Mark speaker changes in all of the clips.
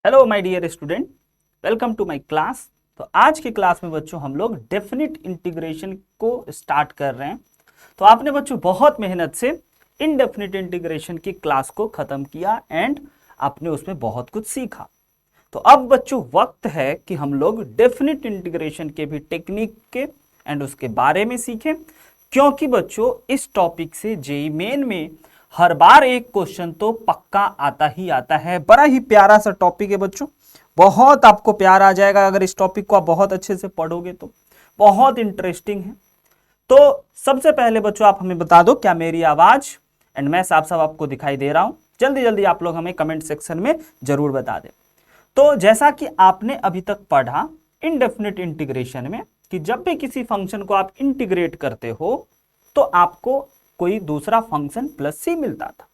Speaker 1: Hello my dear student, welcome to my class. तो आज की क्लास में बच्चों हम लोग डेफिनिट इंटीग्रेशन को स्टार्ट कर रहे हैं। तो आपने बच्चों बहुत मेहनत से इनडेफिनिट इंटीग्रेशन की क्लास को खत्म किया एंड आपने उसमें बहुत कुछ सीखा। तो अब बच्चों वक्त है कि हम लोग डेफिनिट इंटीग्रेशन के भी टेक्निक के एंड उसके बारे में सीखें, क्योंकि बच्चों इस टॉपिक से जेईई मेन में हर बार एक क्वेश्चन तो पक्का आता ही आता है। बड़ा ही प्यारा सा टॉपिक है बच्चों, बहुत आपको प्यार आ जाएगा अगर इस टॉपिक को आप बहुत अच्छे से पढ़ोगे तो। बहुत इंटरेस्टिंग है। तो सबसे पहले बच्चों आप हमें बता दो क्या मेरी आवाज एंड मैं साफ साफ आपको दिखाई दे रहा हूं। जल्दी जल्दी आप लोग हमें कमेंट सेक्शन में जरूर बता दें। तो जैसा कि आपने अभी तक पढ़ा इनडेफिनिट इंटीग्रेशन में कि जब भी किसी फंक्शन को आप इंटीग्रेट करते हो तो आपको कोई दूसरा फंक्शन प्लस सी मिलता था।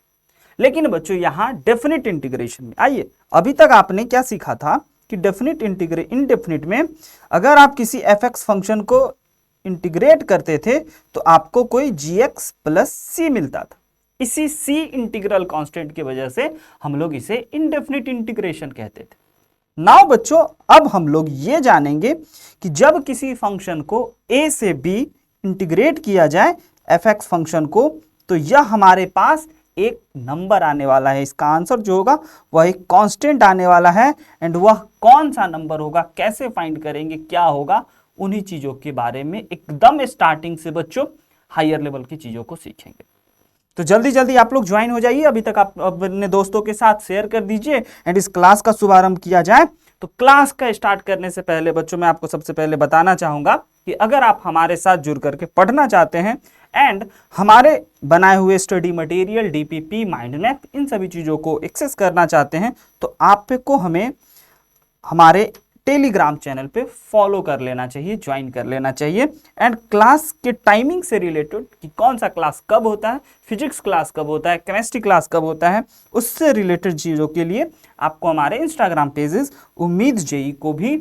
Speaker 1: लेकिन बच्चों यहां डेफिनिट इंटीग्रेशन में आइए, अभी तक आपने क्या सीखा था कि इनडेफिनिट में अगर आप किसी एफ एक्स फंक्शन को इंटीग्रेट करते थे तो आपको कोई जी एक्स प्लस सी मिलता था। इसी सी इंटीग्रल कांस्टेंट की वजह से हम लोग इसे इनडेफिनिट इंटीग्रेशन कहते थे। नाउ बच्चों अब हम लोग ये जानेंगे कि जब किसी फंक्शन को ए से बी इंटीग्रेट किया जाए एफ एक्स फंक्शन को, तो यह हमारे पास एक नंबर आने वाला है। इसका आंसर जो होगा वह एक कांस्टेंट आने वाला है एंड वह कौन सा नंबर होगा, कैसे फाइंड करेंगे, क्या होगा, उन्हीं चीजों के बारे में एकदम स्टार्टिंग से बच्चों हायर लेवल की चीजों को सीखेंगे। तो जल्दी जल्दी आप लोग ज्वाइन हो जाइए। अभी तक आप अपने दोस्तों के साथ शेयर कर दीजिए एंड इस क्लास का शुभारंभ किया जाए। तो क्लास का स्टार्ट करने से पहले बच्चों मैं आपको सबसे पहले बताना चाहूंगा कि अगर आप हमारे साथ जुड़ करके पढ़ना चाहते हैं एंड हमारे बनाए हुए study material DPP mind map इन सभी चीजों को एक्सेस करना चाहते हैं तो आपको हमें हमारे टेलीग्राम चैनल पे फॉलो कर लेना चाहिए, ज्वाइन कर लेना चाहिए। एंड क्लास के टाइमिंग से रिलेटेड कि कौन सा क्लास कब होता है, फिजिक्स क्लास कब होता है, केमिस्ट्री क्लास कब होता है, उससे रिलेटेड चीज़ों के लिए आपको हमारे इंस्टाग्राम पेजेस उम्मीद जेई को भी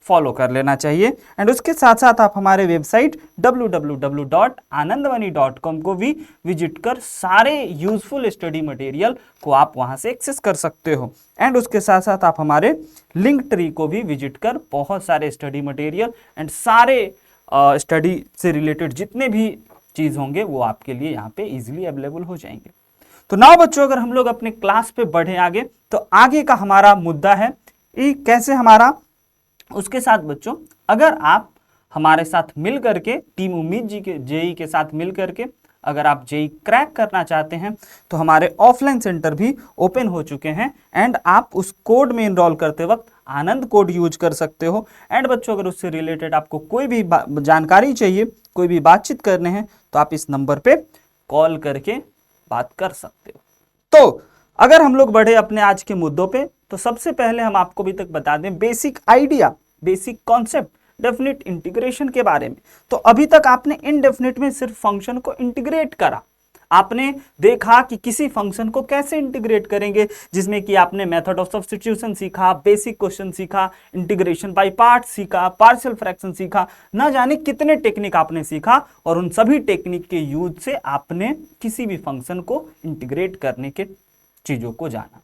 Speaker 1: फॉलो कर लेना चाहिए। एंड उसके साथ साथ आप हमारे वेबसाइट www.anandvani.com को भी विजिट कर सारे यूजफुल स्टडी मटेरियल को आप वहां से एक्सेस कर सकते हो। एंड उसके साथ साथ आप हमारे लिंक ट्री को भी विजिट कर बहुत सारे स्टडी मटेरियल एंड सारे स्टडी से रिलेटेड जितने भी चीज होंगे वो आपके लिए यहाँ पे इजिली अवेलेबल हो जाएंगे। तो नाउ बच्चों अगर हम लोग अपने क्लास पे बढ़े आगे, तो आगे का हमारा मुद्दा है कैसे हमारा उसके साथ बच्चों अगर आप हमारे साथ मिल करके टीम उम्मीद जी के जेई के साथ मिल करके अगर आप जेई क्रैक करना चाहते हैं तो हमारे ऑफलाइन सेंटर भी ओपन हो चुके हैं एंड आप उस कोड में इनरोल करते वक्त आनंद कोड यूज कर सकते हो। एंड बच्चों अगर उससे रिलेटेड आपको कोई भी जानकारी चाहिए, कोई भी बातचीत करने हैं तो आप इस नंबर पे कॉल करके बात कर सकते हो। तो अगर हम लोग बढ़े अपने आज के मुद्दों पे, तो सबसे पहले हम आपको अभी तक बता दें basic idea, basic concept definite integration के बारे में। तो अभी तक आपने इनडेफिनिट में सिर्फ फंक्शन को इंटीग्रेट करा, आपने देखा कि किसी फंक्शन को कैसे इंटीग्रेट करेंगे, जिसमें कि आपने मेथड ऑफ सब्स्टिट्यूशन सीखा, बेसिक क्वेश्चन सीखा, इंटीग्रेशन बाय पार्ट सीखा, पार्शियल फ्रैक्शन सीखा, ना जाने कितने टेक्निक आपने सीखा और उन सभी टेक्निक के यूज से आपने किसी भी फंक्शन को इंटीग्रेट करने के चीजों को जाना।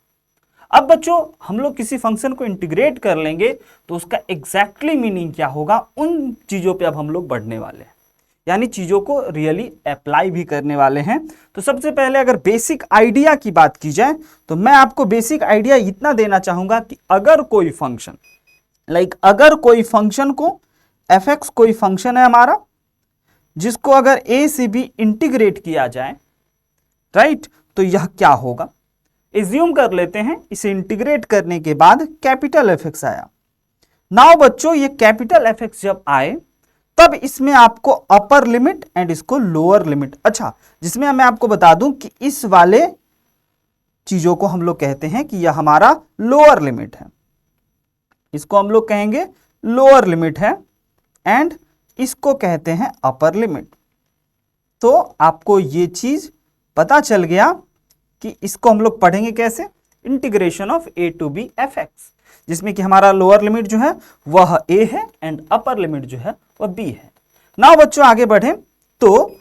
Speaker 1: अब बच्चों हम लोग किसी फंक्शन को इंटीग्रेट कर लेंगे तो उसका एग्जैक्टली मीनिंग क्या होगा, उन चीजों पे अब हम लोग बढ़ने वाले हैं, यानी चीजों को रियली अप्लाई भी करने वाले हैं। तो सबसे पहले अगर बेसिक आइडिया की बात की जाए तो मैं आपको बेसिक आइडिया इतना देना चाहूंगा कि अगर कोई फंक्शन अगर कोई फंक्शन को एफ एक्स कोई फंक्शन है हमारा जिसको अगर ए से बी इंटीग्रेट किया जाए, राइट, तो यह क्या होगा। एज्यूम कर लेते हैं इसे इंटीग्रेट करने के बाद कैपिटल एफ एक्स आया। नाउ बच्चों ये कैपिटल एफ एक्स जब आए तब इसमें आपको अपर लिमिट एंड इसको लोअर लिमिट, अच्छा जिसमें मैं आपको बता दूं कि इस वाले चीजों को हम लोग कहते हैं कि यह हमारा लोअर लिमिट है, इसको हम लोग कहेंगे लोअर लिमिट है एंड इसको कहते हैं अपर लिमिट। तो आपको ये चीज पता चल गया कि इसको हम लोग पढ़ेंगे कैसे, integration of A to B F X, जिसमें कि हमारा लोअर लिमिट जो है वह ए है एंड अपर लिमिट जो है वह बी है। नाउ बच्चों आगे बढ़े तो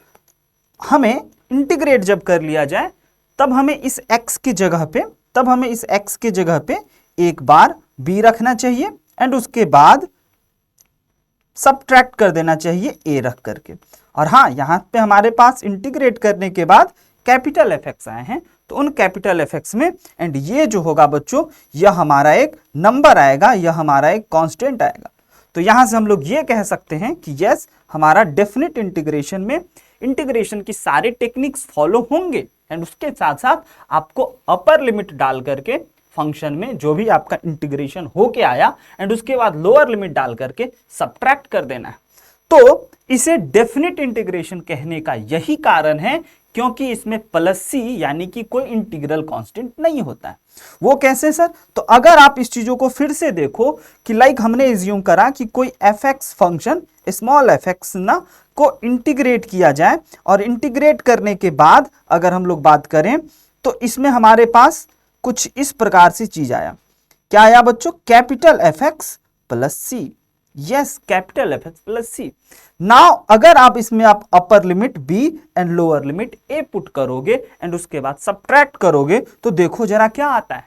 Speaker 1: हमें इंटीग्रेट जब कर लिया जाए तब हमें इस x की जगह पे एक बार b रखना चाहिए एंड उसके बाद सब्ट्रैक्ट कर देना चाहिए a रख करके। और हाँ, यहाँ पे हमारे पास इंटीग्रेट करने के बाद कैपिटल एफ आए हैं, तो उन कैपिटल एफ में एंड ये जो होगा बच्चों, यह हमारा एक नंबर आएगा, यह हमारा एक कांस्टेंट आएगा। तो यहां से हम लोग ये कह सकते हैं कि यस, हमारा डेफिनेट इंटीग्रेशन में इंटीग्रेशन की सारे टेक्निक्स फॉलो होंगे एंड उसके साथ साथ आपको अपर लिमिट डाल करके फंक्शन में जो भी आपका इंटीग्रेशन होके आया एंड उसके बाद लोअर लिमिट डाल करके सब्ट्रैक्ट कर देना है। तो इसे डेफिनेट इंटीग्रेशन कहने का यही कारण है क्योंकि इसमें प्लस सी यानी कि कोई इंटीग्रल कांस्टेंट नहीं होता है। वो कैसे सर? तो अगर आप इस चीजों को फिर से देखो कि लाइक हमने एज्यूम करा कि कोई F X function small F x ना को इंटीग्रेट किया जाए और इंटीग्रेट करने के बाद अगर हम लोग बात करें तो इसमें हमारे पास कुछ इस प्रकार से चीज आया। क्या आया बच्चों? Capital F X plus C. Yes, capital F X plus C. Now अगर आप इसमें आप upper limit b and lower limit a put करोगे एंड उसके बाद सब्ट्रैक्ट करोगे तो देखो जरा क्या आता है।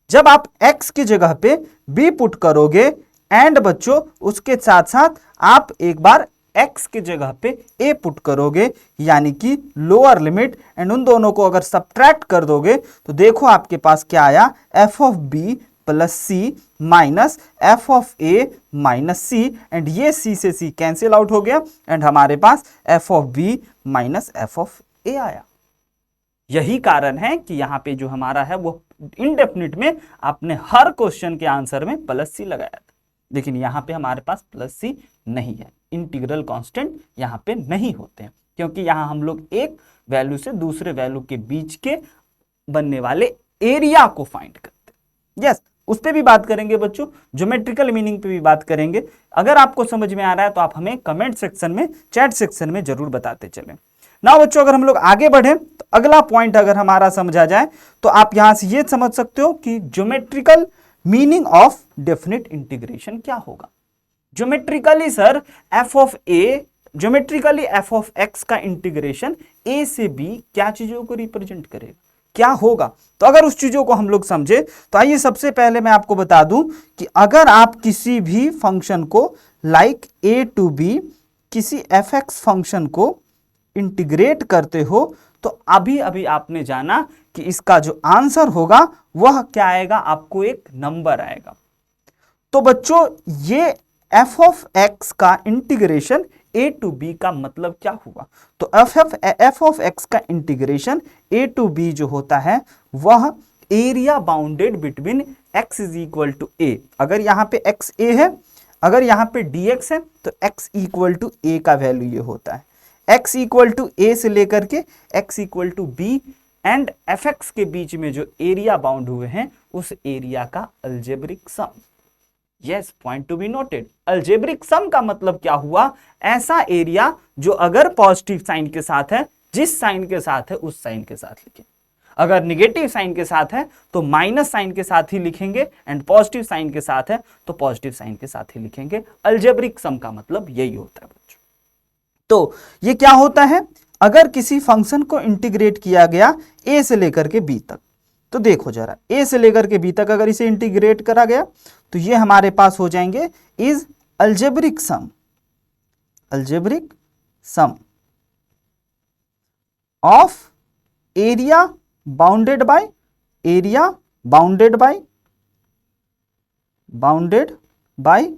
Speaker 1: जब आप x की जगह पे b पुट करोगे एंड बच्चों उसके साथ साथ आप एक बार x की जगह पे a पुट करोगे यानी कि लोअर लिमिट एंड उन दोनों को अगर सब्ट्रैक्ट कर दोगे तो देखो आपके पास क्या आया, f of b plus C minus F of A minus C and ये c से c कैंसिल आउट हो गया एंड हमारे पास F of b minus F of A आया। यही कारण है कि यहाँ पे जो हमारा है वो इनडेफिनिट में आपने हर क्वेश्चन के आंसर में प्लस सी लगाया था, लेकिन यहाँ पे हमारे पास प्लस सी नहीं है। इंटीग्रल कांस्टेंट यहाँ पे नहीं होते हैं क्योंकि यहाँ हम लोग एक वैल्यू से दूसरे वैल्यू के बीच के बनने वाले एरिया को फाइंड करते हैं। यस, उस पर भी बात करेंगे बच्चों, ज्योमेट्रिकल मीनिंग पे भी बात करेंगे। अगर आपको समझ में आ रहा है तो आप हमें कमेंट सेक्शन में, चैट सेक्शन में जरूर बताते चलें। ना बच्चों, अगर हम लोग आगे बढ़े तो अगला पॉइंट अगर हमारा समझा जाए तो आप यहां से ये समझ सकते हो कि geometrical meaning of definite integration क्या होगा। Geometrically sir F of A, geometrically F of X का इंटीग्रेशन ए से बी क्या चीजों को रिप्रेजेंट करेगा, क्या होगा। तो अगर उस चीजों को हम लोग समझे तो आइए सबसे पहले मैं आपको बता दूं कि अगर आप किसी भी फंक्शन को लाइक ए टू बी किसी एफ एक्स फंक्शन को इंटीग्रेट करते हो तो अभी अभी आपने जाना कि इसका जो आंसर होगा वह क्या आएगा, आपको एक नंबर आएगा। तो बच्चों ये एफ ऑफ एक्स का इंटीग्रेशन ए टू बी का मतलब क्या हुआ? तो एफ ऑफ एक्स का इंटीग्रेशन ए टू बी जो होता है वह area bounded between X is equal to A. अगर यहाँ पे एक्स ए है, अगर यहाँ पे डी एक्स है तो एक्स इक्वल टू ए का वैल्यू ये होता है। एक्स इक्वल टू ए से लेकर के X equal to B and F X के बीच में जो एरिया बाउंड हुए हैं उस एरिया का algebraic sum. Yes, point to be noted. Algebraic sum का मतलब क्या हुआ? ऐसा एरिया जो अगर पॉजिटिव साइन के साथ है, जिस साइन के साथ है उस साइन के साथ लिखें। अगर निगेटिव साइन के साथ है तो माइनस साइन के साथ ही लिखेंगे एंड पॉजिटिव साइन के साथ है तो पॉजिटिव साइन के साथ ही लिखेंगे। अलजेब्रिक सम का मतलब यही होता है बच्चों। तो ये क्या होता है? अगर किसी फंक्शन को इंटीग्रेट किया गया ए से लेकर के बी तक, तो देखो जरा ए से लेकर के बी तक अगर इसे इंटीग्रेट करा गया तो ये हमारे पास हो जाएंगे is algebraic sum, algebraic sum of area bounded by, area bounded by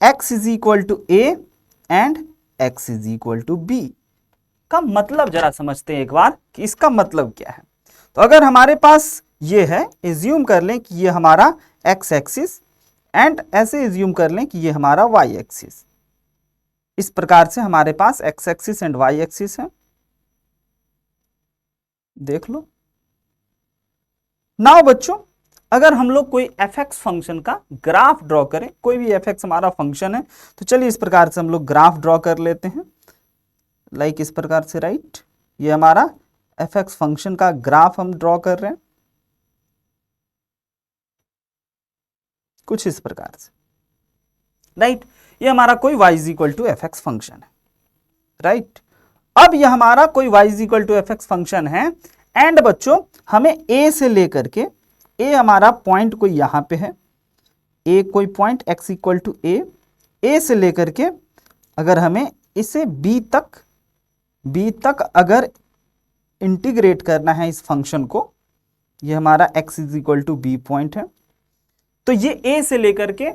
Speaker 1: X is equal to A and X is equal to B. का मतलब जरा समझते हैं एक बार कि इसका मतलब क्या है। तो अगर हमारे पास ये है, एज्यूम कर लें कि ये हमारा एक्स एक्सिस एंड ऐसे एज्यूम कर लें कि ये हमारा वाई एक्सिस। इस प्रकार से हमारे पास X axis and Y axis है, देख लो। नाउ बच्चों, अगर हम लोग कोई एफ एक्स फंक्शन का ग्राफ ड्रॉ करें, कोई भी एफ एक्स हमारा फंक्शन है, तो चलिए इस प्रकार से हम लोग ग्राफ ड्रॉ कर लेते हैं। लाइक इस प्रकार से, राइट, ये हमारा एफ एक्स फंक्शन का ग्राफ हम ड्रॉ कर रहे हैं कुछ इस प्रकार से, राइट। ये हमारा कोई y is equal to F X function है, राइट। अब ये हमारा कोई y is equal to F X function है एंड बच्चों हमें a से लेकर के, a हमारा पॉइंट कोई यहां पे है ए कोई पॉइंट x इक्वल टू ए से लेकर के अगर हमें इसे b तक अगर इंटीग्रेट करना है इस फंक्शन को, ये हमारा x is equal to B point है, तो ये a से लेकर के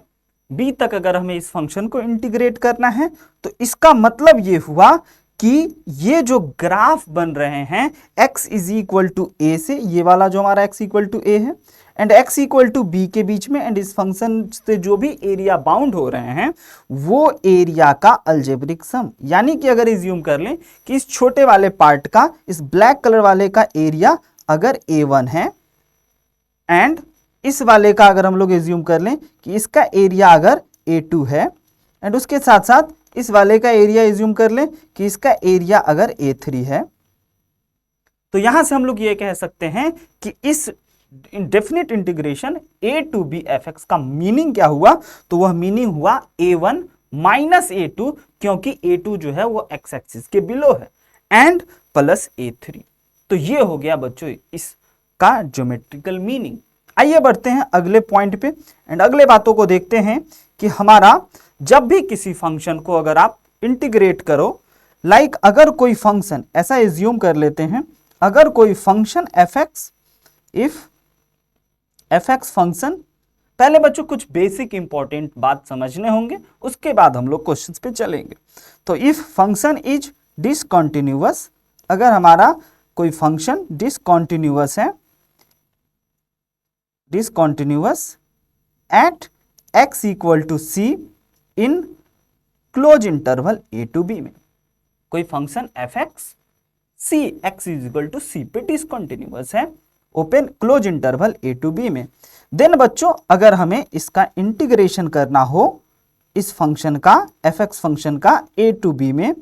Speaker 1: b तक अगर हमें इस फंक्शन को इंटीग्रेट करना है तो इसका मतलब ये हुआ कि ये जो ग्राफ बन रहे हैं x इज इक्वल टू ए से, ये वाला जो हमारा x इक्वल टू ए है and x equal to B के बीच में, एंड इस फंक्शन से जो भी एरिया बाउंड हो रहे हैं वो एरिया का अलजेब्रिक सम, यानी कि अगर इज्यूम कर लें कि इस छोटे वाले पार्ट का, इस ब्लैक कलर वाले का एरिया अगर a1 है एंड इस वाले का अगर हम लोग इज्यूम कर लें कि इसका एरिया अगर a2 है एंड उसके साथ साथ इस वाले का एरिया इज्यूम कर लें कि इसका एरिया अगर a3 है, तो यहां से हम लोग ये कह सकते हैं कि इस definite integration a to B fx का मीनिंग क्या हुआ, तो वह मीनिंग हुआ a1 माइनस a2, क्योंकि a2 जो है वो x एक्सिस के बिलो है, एंड प्लस a3। तो ये हो गया बच्चों इसका ज्योमेट्रिकल मीनिंग। आइए बढ़ते हैं अगले पॉइंट पे एंड अगले बातों को देखते हैं कि हमारा जब भी किसी फंक्शन को अगर आप इंटीग्रेट करो, लाइक अगर कोई फंक्शन, ऐसा एज्यूम कर लेते हैं, अगर कोई function fx, if fx function, पहले बच्चों कुछ बेसिक इंपॉर्टेंट बात समझने होंगे, उसके बाद हम लोग क्वेश्चंस पे चलेंगे। तो इफ फंक्शन इज डिसकंटिन्यूअस, अगर हमारा कोई फंक्शन डिसकंटिन्यूअस है, discontinuous at x equal to c in close interval a to b में, कोई function fx c x is equal to c पे डिसकंटिन्यूअस है open close interval a to b में, then बच्चों अगर हमें इसका इंटीग्रेशन करना हो इस फंक्शन का, fx फंक्शन का a टू b में,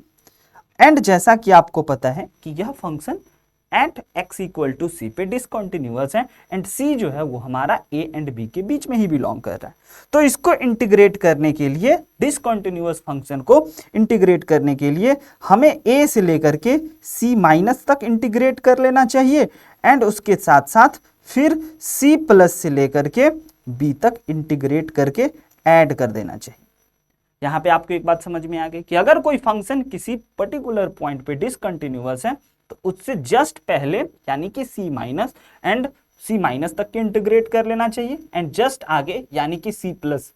Speaker 1: एंड जैसा कि आपको पता है कि यह function at x equal to c पे डिसकंटिन्यूअस है एंड c जो है वो हमारा a एंड b के बीच में ही बिलोंग कर रहा है, तो इसको इंटीग्रेट करने के लिए, डिसकंटिन्यूअस फंक्शन को इंटीग्रेट करने के लिए हमें a से लेकर के c माइनस तक इंटीग्रेट कर लेना चाहिए एंड उसके साथ साथ फिर c प्लस से लेकर के b तक इंटीग्रेट करके ऐड कर देना चाहिए। यहां पे आपको एक बात समझ में आ गई कि अगर कोई फंक्शन किसी पर्टिकुलर पॉइंट पे डिसकंटिन्यूअस है तो उससे जस्ट पहले यानी कि c minus and c minus तक के इंटीग्रेट कर लेना चाहिए एंड जस्ट आगे यानी कि c प्लस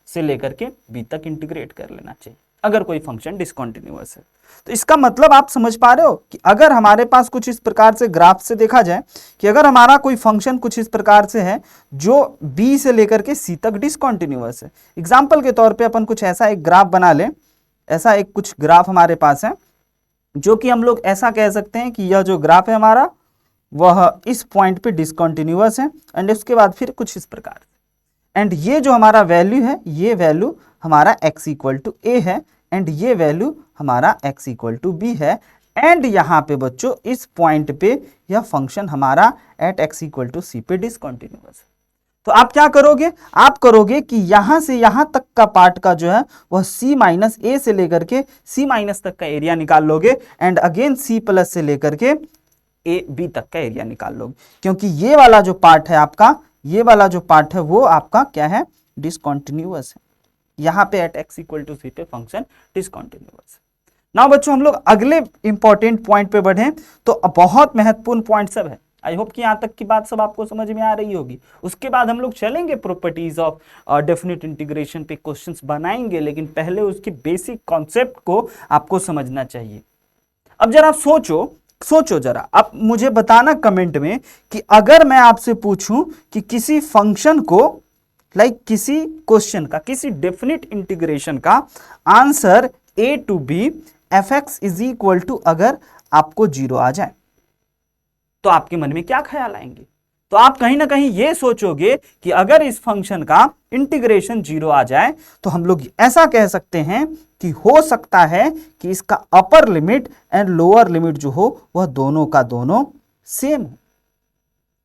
Speaker 1: से लेकर के b तक इंटीग्रेट कर लेना चाहिए अगर कोई फंक्शन डिसकंटिन्यूअस है। तो इसका मतलब आप समझ पा रहे हो कि अगर हमारे पास कुछ इस प्रकार से ग्राफ से देखा जाए कि अगर हमारा कोई फंक्शन कुछ इस प्रकार से है जो b से लेकर के c तक डिसकंटिन्यूअस है, एग्जाम्पल के तौर पे अपन कुछ ऐसा एक ग्राफ बना लें, ऐसा एक कुछ ग्राफ हमारे पास है जो कि हम लोग ऐसा कह सकते हैं कि यह जो ग्राफ है हमारा वह इस पॉइंट पे डिसकंटिन्यूअस है एंड उसके बाद फिर कुछ इस प्रकार से, एंड ये जो हमारा वैल्यू है ये वैल्यू हमारा x इक्वल टू ए है एंड ये वैल्यू हमारा x इक्वल टू बी है, एंड यहाँ पे बच्चों इस पॉइंट पे यह फंक्शन हमारा एट x इक्वल टू सी पे डिसकंटिन्यूअस है। तो आप क्या करोगे, आप करोगे कि यहां से यहां तक का पार्ट का जो है वह c माइनस ए से लेकर के c माइनस तक का एरिया निकाल लोगे एंड अगेन c प्लस से लेकर के ए बी तक का एरिया निकाल लोगे, क्योंकि ये वाला जो पार्ट है आपका, ये वाला जो पार्ट है वो आपका क्या है, डिसकंटिन्यूअस है। यहाँ पे एट x इक्वल टू सी पे फंक्शन डिसकंटिन्यूअस है। नाउ बच्चों हम लोग अगले इंपॉर्टेंट पॉइंट पे बढ़े, तो बहुत महत्वपूर्ण पॉइंट सब है। आई होप कि यहाँ तक की बात सब आपको समझ में आ रही होगी। उसके बाद हम लोग चलेंगे प्रॉपर्टीज ऑफ डेफिनेट इंटीग्रेशन पे क्वेश्चंस बनाएंगे, लेकिन पहले उसकी बेसिक कॉन्सेप्ट को आपको समझना चाहिए। अब जरा सोचो जरा, आप मुझे बताना कमेंट में कि अगर मैं आपसे पूछूं कि किसी फंक्शन को किसी क्वेश्चन का, किसी डेफिनेट इंटीग्रेशन का answer a to b fx is equal to अगर आपको 0 आ जाए तो आपके मन में क्या ख्याल आएंगे? तो आप कहीं ना कहीं ये सोचोगे कि अगर इस फंक्शन का इंटीग्रेशन 0 आ जाए तो हम लोग ऐसा कह सकते हैं कि हो सकता है कि इसका अपर लिमिट एंड लोअर लिमिट जो हो वह दोनों का दोनों सेम हो,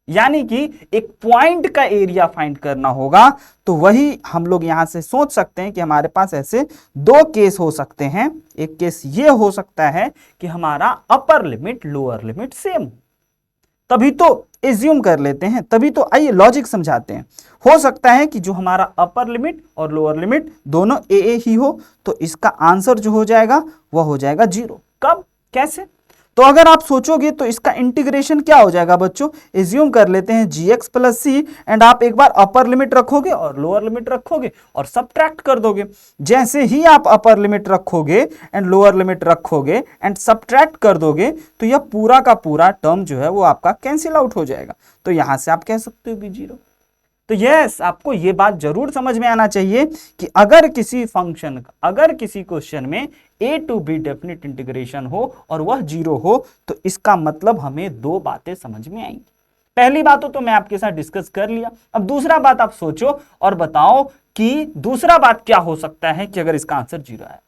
Speaker 1: यानी कि एक पॉइंट का एरिया फाइंड करना होगा। तो वही हम लोग यहां से सोच सकते हैं कि हमारे पास ऐसे दो केस हो सकते हैं। एक केस ये हो सकता है कि हमारा upper limit lower limit same हो, तभी तो एज्यूम कर लेते हैं, तभी तो आइए लॉजिक समझाते हैं। हो सकता है कि जो हमारा अपर लिमिट और लोअर लिमिट दोनों ए ही हो, तो इसका आंसर जो हो जाएगा वह हो जाएगा 0। कब, कैसे? तो अगर आप सोचोगे तो इसका इंटीग्रेशन क्या हो जाएगा बच्चों, एज्यूम कर लेते हैं gx प्लस सी, एंड आप एक बार अपर लिमिट रखोगे और लोअर लिमिट रखोगे और सब्ट्रैक्ट कर दोगे। जैसे ही आप अपर लिमिट रखोगे एंड लोअर लिमिट रखोगे एंड सब्ट्रैक्ट कर दोगे, तो यह पूरा का पूरा टर्म जो है वो आपका कैंसिल आउट हो जाएगा। तो यहां से आप कह सकते हो भी 0। तो यस, आपको ये बात जरूर समझ में आना चाहिए कि अगर किसी फंक्शन का, अगर किसी क्वेश्चन में a to b definite integration हो और वह 0 हो, तो इसका मतलब हमें दो बातें समझ में आएंगी। पहली बात तो मैं आपके साथ डिस्कस कर लिया। अब दूसरा बात आप सोचो और बताओ कि दूसरा बात क्या हो सकता है कि अगर इसका आंसर 0 है।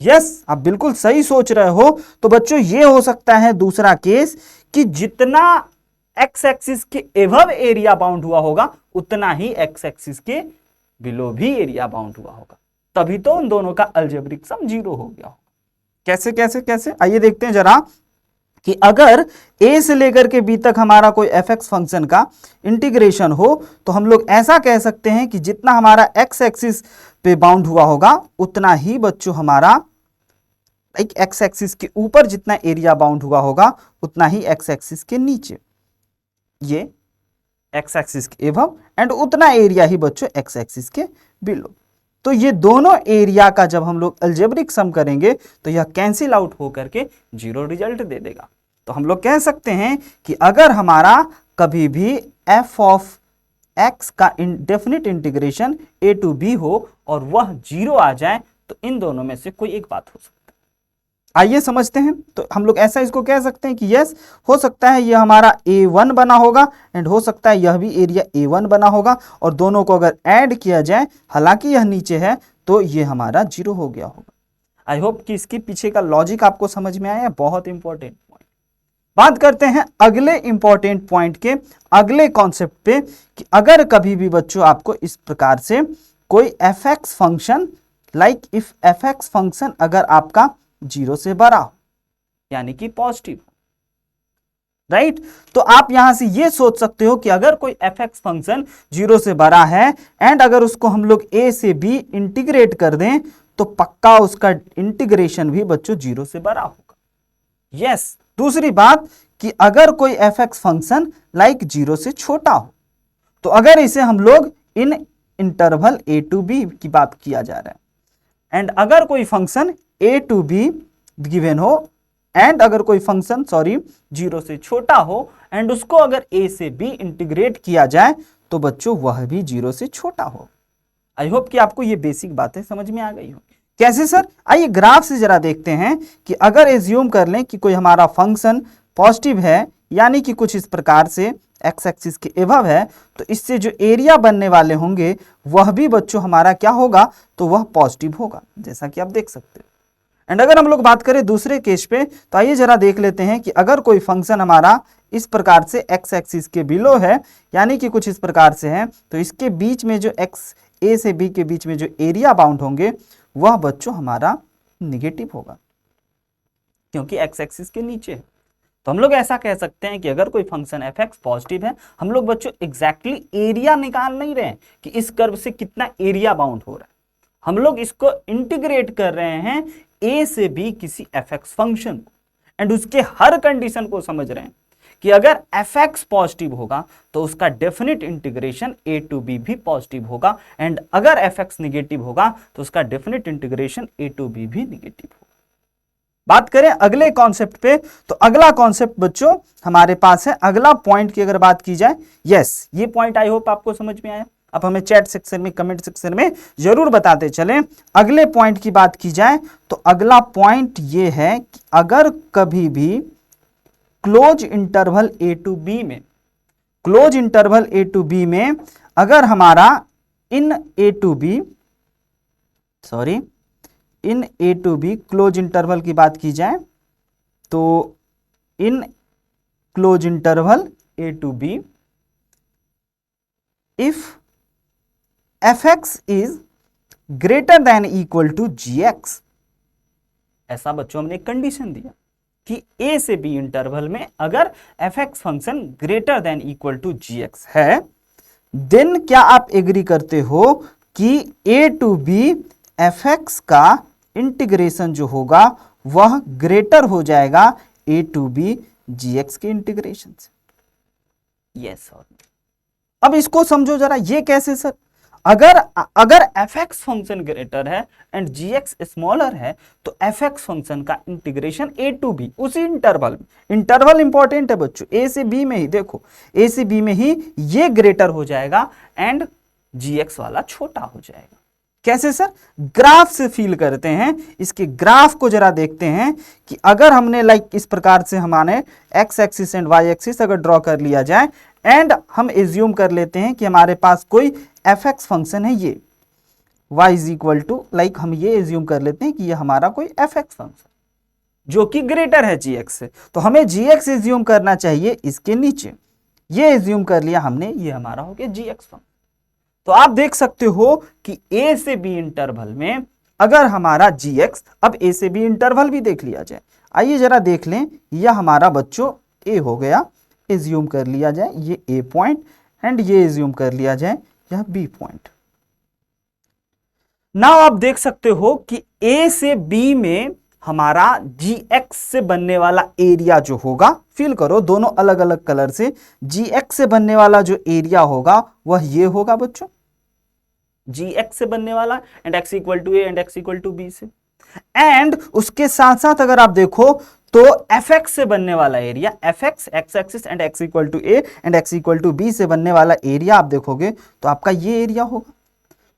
Speaker 1: यस, आप बिल्कुल सही सोच रहे हो। तो बच्चों ये हो सकता है दूसरा केस कि जितना एक्स एक्सिस के एबव एरिया बाउंड हुआ होगा, उतना ही एक्स एक्सिस के बिलो भी एरिया बाउंड हुआ होगा, तभी तो उन दोनों का अलजेब्रिक सम 0 हो गया होगा। कैसे कैसे कैसे, आइए देखते हैं जरा कि अगर a से लेकर के b तक हमारा कोई fx फंक्शन का इंटीग्रेशन हो, तो हम लोग ऐसा कह सकते हैं कि जितना हमारा x एक्सिस पे बाउंड हुआ होगा, उतना ही बच्चों हमारा x एक्सिस के ऊपर जितना एरिया बाउंड हुआ होगा, उतना ही x एक्सिस के नीचे, ये x एक्सिस के एबव, एंड उतना एरिया ही बच्चों x एक्सिस के बिलो। तो ये दोनों एरिया का जब हम लोग अलजेब्रिक सम करेंगे तो यह कैंसिल आउट होकर के 0 रिजल्ट दे देगा। तो हम लोग कह सकते हैं कि अगर हमारा कभी भी f ऑफ x का definite integration a to b हो और वह 0 आ जाए, तो इन दोनों में से कोई एक बात हो सकती है। आइए समझते हैं। तो हम लोग ऐसा इसको कह सकते हैं कि यस, हो सकता है यह हमारा a1 बना होगा एंड हो सकता है यह भी एरिया a1 बना होगा, और दोनों को अगर ऐड किया जाए, हालांकि यह नीचे है, तो यह हमारा 0 हो गया होगा। आई होप कि इसके पीछे का लॉजिक आपको समझ में आया। बहुत इंपॉर्टेंट पॉइंट। बात करते हैं अगले इंपॉर्टेंट पॉइंट के, अगले कॉन्सेप्ट पे, कि अगर कभी भी बच्चों आपको इस प्रकार से कोई fx function, like if fx function अगर आपका 0 से बड़ा हो, यानी कि पॉजिटिव, राइट, तो आप यहां से ये सोच सकते हो कि अगर कोई fx फंक्शन 0 से बड़ा है एंड अगर उसको हम लोग a से b इंटीग्रेट कर दें, तो पक्का उसका इंटीग्रेशन भी बच्चों 0 से बड़ा होगा। यस, दूसरी बात कि अगर कोई fx फंक्शन लाइक 0 से छोटा हो, तो अगर इसे हम लोग in interval a to b की बात किया जा रहा है, एंड अगर कोई function a to b given हो, एंड अगर कोई फंक्शन 0 से छोटा हो एंड उसको अगर a से b इंटीग्रेट किया जाए, तो बच्चों वह भी 0 से छोटा हो। आई होप कि आपको ये बेसिक बातें समझ में आ गई हो। कैसे सर? आइए ग्राफ से जरा देखते हैं कि अगर एज्यूम कर लें कि कोई हमारा फंक्शन पॉजिटिव है, यानी कि कुछ इस प्रकार से एक्स एक्सिस के एबव है, तो इससे जो एरिया बनने वाले होंगे वह भी बच्चों हमारा क्या होगा, तो वह पॉजिटिव होगा, जैसा कि आप देख सकते हो। एंड अगर हम लोग बात करें दूसरे केस पे, तो आइए जरा देख लेते हैं कि अगर कोई फंक्शन हमारा इस प्रकार से एक्स एक्सिस के बिलो है, यानी कि कुछ इस प्रकार से है, तो इसके बीच में जो एक्स ए से बी के बीच में जो एरिया बाउंड होंगे, वह बच्चों हमारा निगेटिव होगा, क्योंकि एक्स एक्सिस के नीचे है। तो हम लोग ऐसा कह सकते हैं कि अगर कोई फंक्शन एफ एक्स पॉजिटिव है, हम लोग बच्चों एग्जैक्टली एरिया निकाल नहीं रहे हैं कि इस कर्व से कितना एरिया बाउंड हो रहा है, हम लोग इसको इंटीग्रेट कर रहे हैं ए से बी किसी एफ एक्स फंक्शन को, एंड उसके हर कंडीशन को समझ रहे हैं कि अगर एफ एक्स पॉजिटिव होगा तो उसका definite integration A to b भी पॉजिटिव होगा, एंड अगर एफ एक्स निगेटिव होगा तो उसका definite integration A to b भी निगेटिव होगा। बात करें अगले कॉन्सेप्ट पे, तो अगला कॉन्सेप्ट बच्चों हमारे पास है, अगला पॉइंट की अगर बात की जाए, यस, ये पॉइंट आई होप आपको समझ में आया। अब हमें चैट सेक्शन में, कमेंट सेक्शन में जरूर बताते चलें। अगले पॉइंट की बात की जाए तो अगला पॉइंट ये है कि अगर कभी भी close interval A to B में, close interval A to B में अगर हमारा in A to B close interval की बात की जाए, तो in close interval A to B if fx is greater than equal to gx, ऐसा बच्चों हमने एक कंडीशन दिया कि a से b इंटरवल में अगर fx function greater than equal to gx है, देन क्या आप एग्री करते हो कि a टू b fx का इंटीग्रेशन जो होगा वह ग्रेटर हो जाएगा a टू b gx के इंटीग्रेशन से? यस और अब इसको समझो जरा, ये कैसे सर? अगर fx फंक्शन ग्रेटर है एंड gx स्मॉलर है तो fx फंक्शन का इंटीग्रेशन a टू b उसी इंटरवल में, इंटरवल इंपॉर्टेंट है बच्चों, a से b में ही, देखो a से b में ही ये ग्रेटर हो जाएगा एंड gx वाला छोटा हो जाएगा। कैसे सर? ग्राफ से फील करते हैं, इसके ग्राफ को जरा देखते हैं कि अगर हमने लाइक इस प्रकार से हमारे x axis and y axis अगर ड्रॉ कर लिया जाए एंड हम एज्यूम कर लेते हैं कि हमारे पास कोई fx फंक्शन है, ये y is equal to, like हम ये एज्यूम कर लेते हैं कि ये हमारा कोई fx फंक्शन जो कि ग्रेटर है gx से, तो हमें gx एज्यूम करना चाहिए इसके नीचे, ये एज्यूम कर लिया हमने, ये हमारा हो गया gx फंक्शन। तो आप देख सकते हो कि a से b इंटरवल में अगर हमारा gx, अब a से b इंटरवल भी देख लिया जाए, आइए जरा देख लें, यह हमारा बच्चों a हो गया, एज्यूम कर लिया जाए ये a पॉइंट एंड ये एज्यूम कर लिया जाए यह b पॉइंट। नाउ आप देख सकते हो कि a से b में हमारा gx से बनने वाला एरिया जो होगा, फील करो दोनों अलग अलग कलर से, gx से बनने वाला जो एरिया होगा वह ये होगा बच्चों, gx से बनने वाला and x equal to a and x equal to b से, एंड उसके साथ साथ अगर आप देखो तो fx से बनने वाला area, fx x axis and x equal to a and x equal to b से बनने वाला एरिया आप देखोगे तो आपका ये एरिया होगा।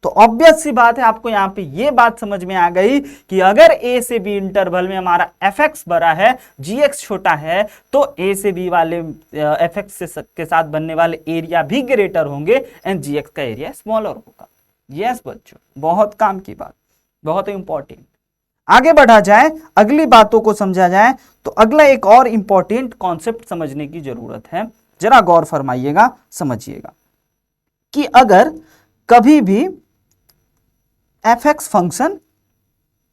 Speaker 1: तो ऑब्वियस सी बात है, आपको यहां पे ये बात समझ में आ गई कि अगर a से b इंटरवल में हमारा fx बड़ा है, gx छोटा है, तो a से b वाले fx के साथ बनने वाले एरिया भी ग्रेटर होंगे एंड gx का एरिया स्मॉलर होगा। यस बच्चों, बहुत काम की बात, बहुत इंपॉर्टेंट। आगे बढ़ा जाए, अगली बातों को समझा जाए, तो अगला एक और इंपॉर्टेंट कॉन्सेप्ट समझने की जरूरत है, जरा गौर फरमाइएगा, समझिएगा कि अगर कभी भी fx फंक्शन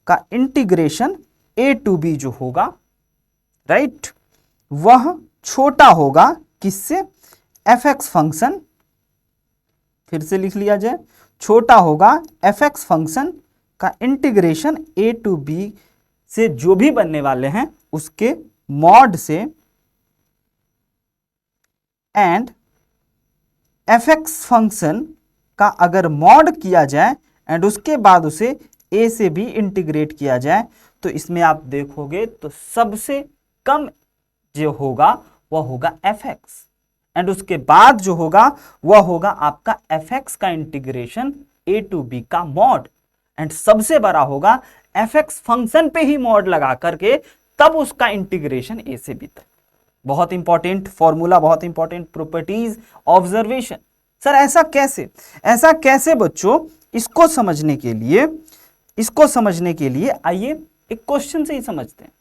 Speaker 1: का इंटीग्रेशन a टू b जो होगा, राइट, वह छोटा होगा किससे? fx फंक्शन, फिर से लिख लिया जाए, छोटा होगा fx फंक्शन का इंटीग्रेशन a टू b से जो भी बनने वाले हैं उसके मॉड से, एंड fx फंक्शन का अगर मॉड किया जाए एंड उसके बाद उसे a से b इंटीग्रेट किया जाए, तो इसमें आप देखोगे तो सबसे कम जो होगा वह होगा fx एंड उसके बाद जो होगा वह होगा आपका fx का इंटीग्रेशन a टू b का मॉड, एंड सबसे बड़ा होगा fx फंक्शन पे ही मॉड लगा करके तब उसका इंटीग्रेशन a से b तक। बहुत इंपॉर्टेंट फॉर्मूला, बहुत इंपॉर्टेंट प्रॉपर्टीज, ऑब्जर्वेशन। सर ऐसा कैसे? ऐसा कैसे बच्चों? इसको समझने के लिए आइए एक क्वेश्चन से ही समझते हैं।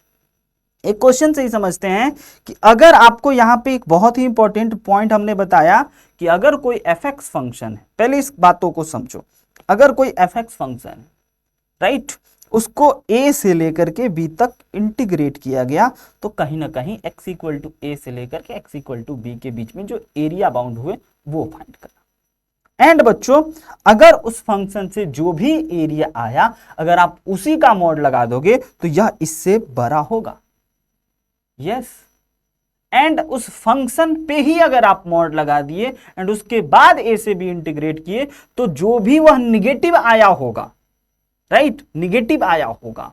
Speaker 1: एक क्वेश्चन से ही समझते हैं कि अगर आपको यहां पे एक बहुत ही इंपॉर्टेंट पॉइंट हमने बताया कि अगर कोई fx फंक्शन है, पहले इस बातों को समझो, अगर कोई fx फंक्शन है, राइट, उसको a से लेकर के b तक इंटीग्रेट किया गया, तो कहीं ना कहीं x इक्वल टू a से लेकर के x इक्वल टू b के बीच में जो एरिया बाउंड हुए वो फाइंड करना। एंड बच्चों अगर उस फंक्शन से जो भी एरिया आया अगर आप उसी का मॉड लगा दोगे तो यह इससे बड़ा होगा। यस, एंड उस फंक्शन पे ही अगर आप मॉड लगा दिए एंड उसके बाद a से b इंटीग्रेट किए तो जो भी वह निगेटिव आया होगा, राइट, निगेटिव आया होगा,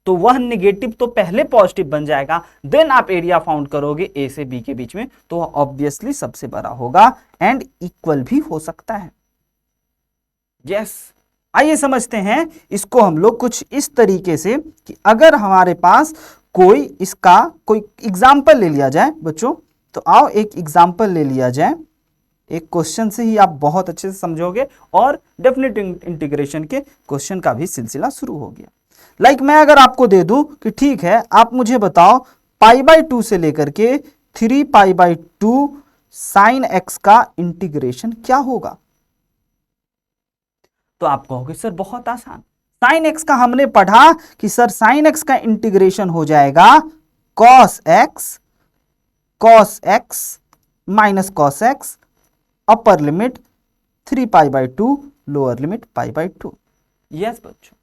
Speaker 1: तो वह निगेटिव तो पहले पॉजिटिव बन जाएगा, देन आप एरिया फाउंड करोगे a से b के बीच में, तो वह ऑब्वियसली सबसे बड़ा होगा एंड इक्वल भी हो सकता है। यस, आइए समझते हैं इसको हम लोग कुछ इस तरीके से कि अगर हमारे पास कोई इसका कोई एग्जाम्पल ले लिया जाए बच्चों, तो आओ एक एग्जाम्पल ले लिया जाए। एक क्वेश्चन से ही आप बहुत अच्छे से समझोगे और डेफिनेट इंटीग्रेशन के क्वेश्चन का भी सिलसिला शुरू हो गया। लाइक मैं अगर आपको दे दूं कि ठीक है आप मुझे बताओ π/2 से लेकर के 3π/2 sin x का इंटीग्रेशन क्या होगा, तो आप कहोगे सर बहुत आसान, sin x का हमने पढ़ा कि सर sin x का इंटीग्रेशन हो जाएगा cos x minus cos x, upper limit 3π/2, lower limit π/2। Yes बच्चों,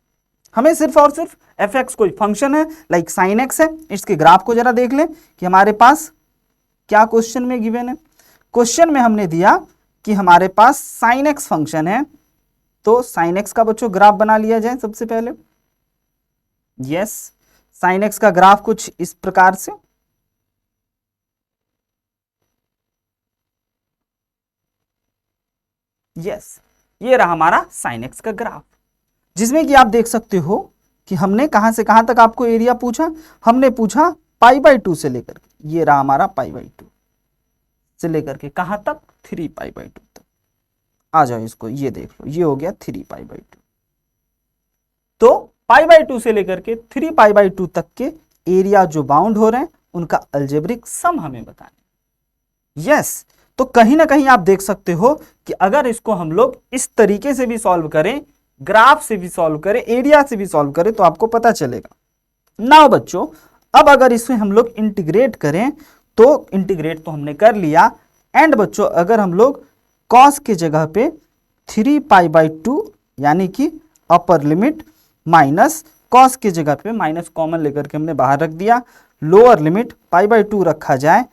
Speaker 1: हमें सिर्फ और सिर्फ fx कोई फंक्शन है लाइक sin x है, इसके ग्राफ को जरा देख लें कि हमारे पास क्या क्वेश्चन में गिवन है। क्वेश्चन में हमने दिया कि हमारे पास sin x फंक्शन है, तो sin x का बच्चों ग्राफ बना लिया जाए सबसे पहले। यस, sin x का ग्राफ कुछ इस प्रकार से, यस ये रहा हमारा sin x का ग्राफ, जिसमें कि आप देख सकते हो कि हमने कहां से कहां तक आपको एरिया पूछा। हमने पूछा π/2 से लेकर के, ये रहा हमारा π/2 से लेकर के कहां तक, 3π/2 तक। आ जाओ इसको, ये देख लो, ये हो गया 3π/2। तो π/2 से लेकर के 3π/2 तक के एरिया जो बाउंड हो रहे हैं उनका अलजेब्रिक सम हमें बताना। यस, तो कहीं ना कहीं आप देख सकते हो कि अगर इसको हम लोग इस तरीके से भी सॉल्व करें, ग्राफ से भी सॉल्व करें, एरिया से भी सॉल्व करें, तो आपको पता चलेगा। नाउ बच्चों, अब अगर इसमें हम लोग इंटीग्रेट करें, तो इंटीग्रेट तो हमने कर लिया, एंड बच्चों अगर हम लोग cos के जगह पे 3π/2 यानी कि अपर लिमिट माइनस cos के जगह पे माइनस कॉमन लेकर के हमने बाहर रख दिया, लोअर लिमिट π/2 रखा जाए,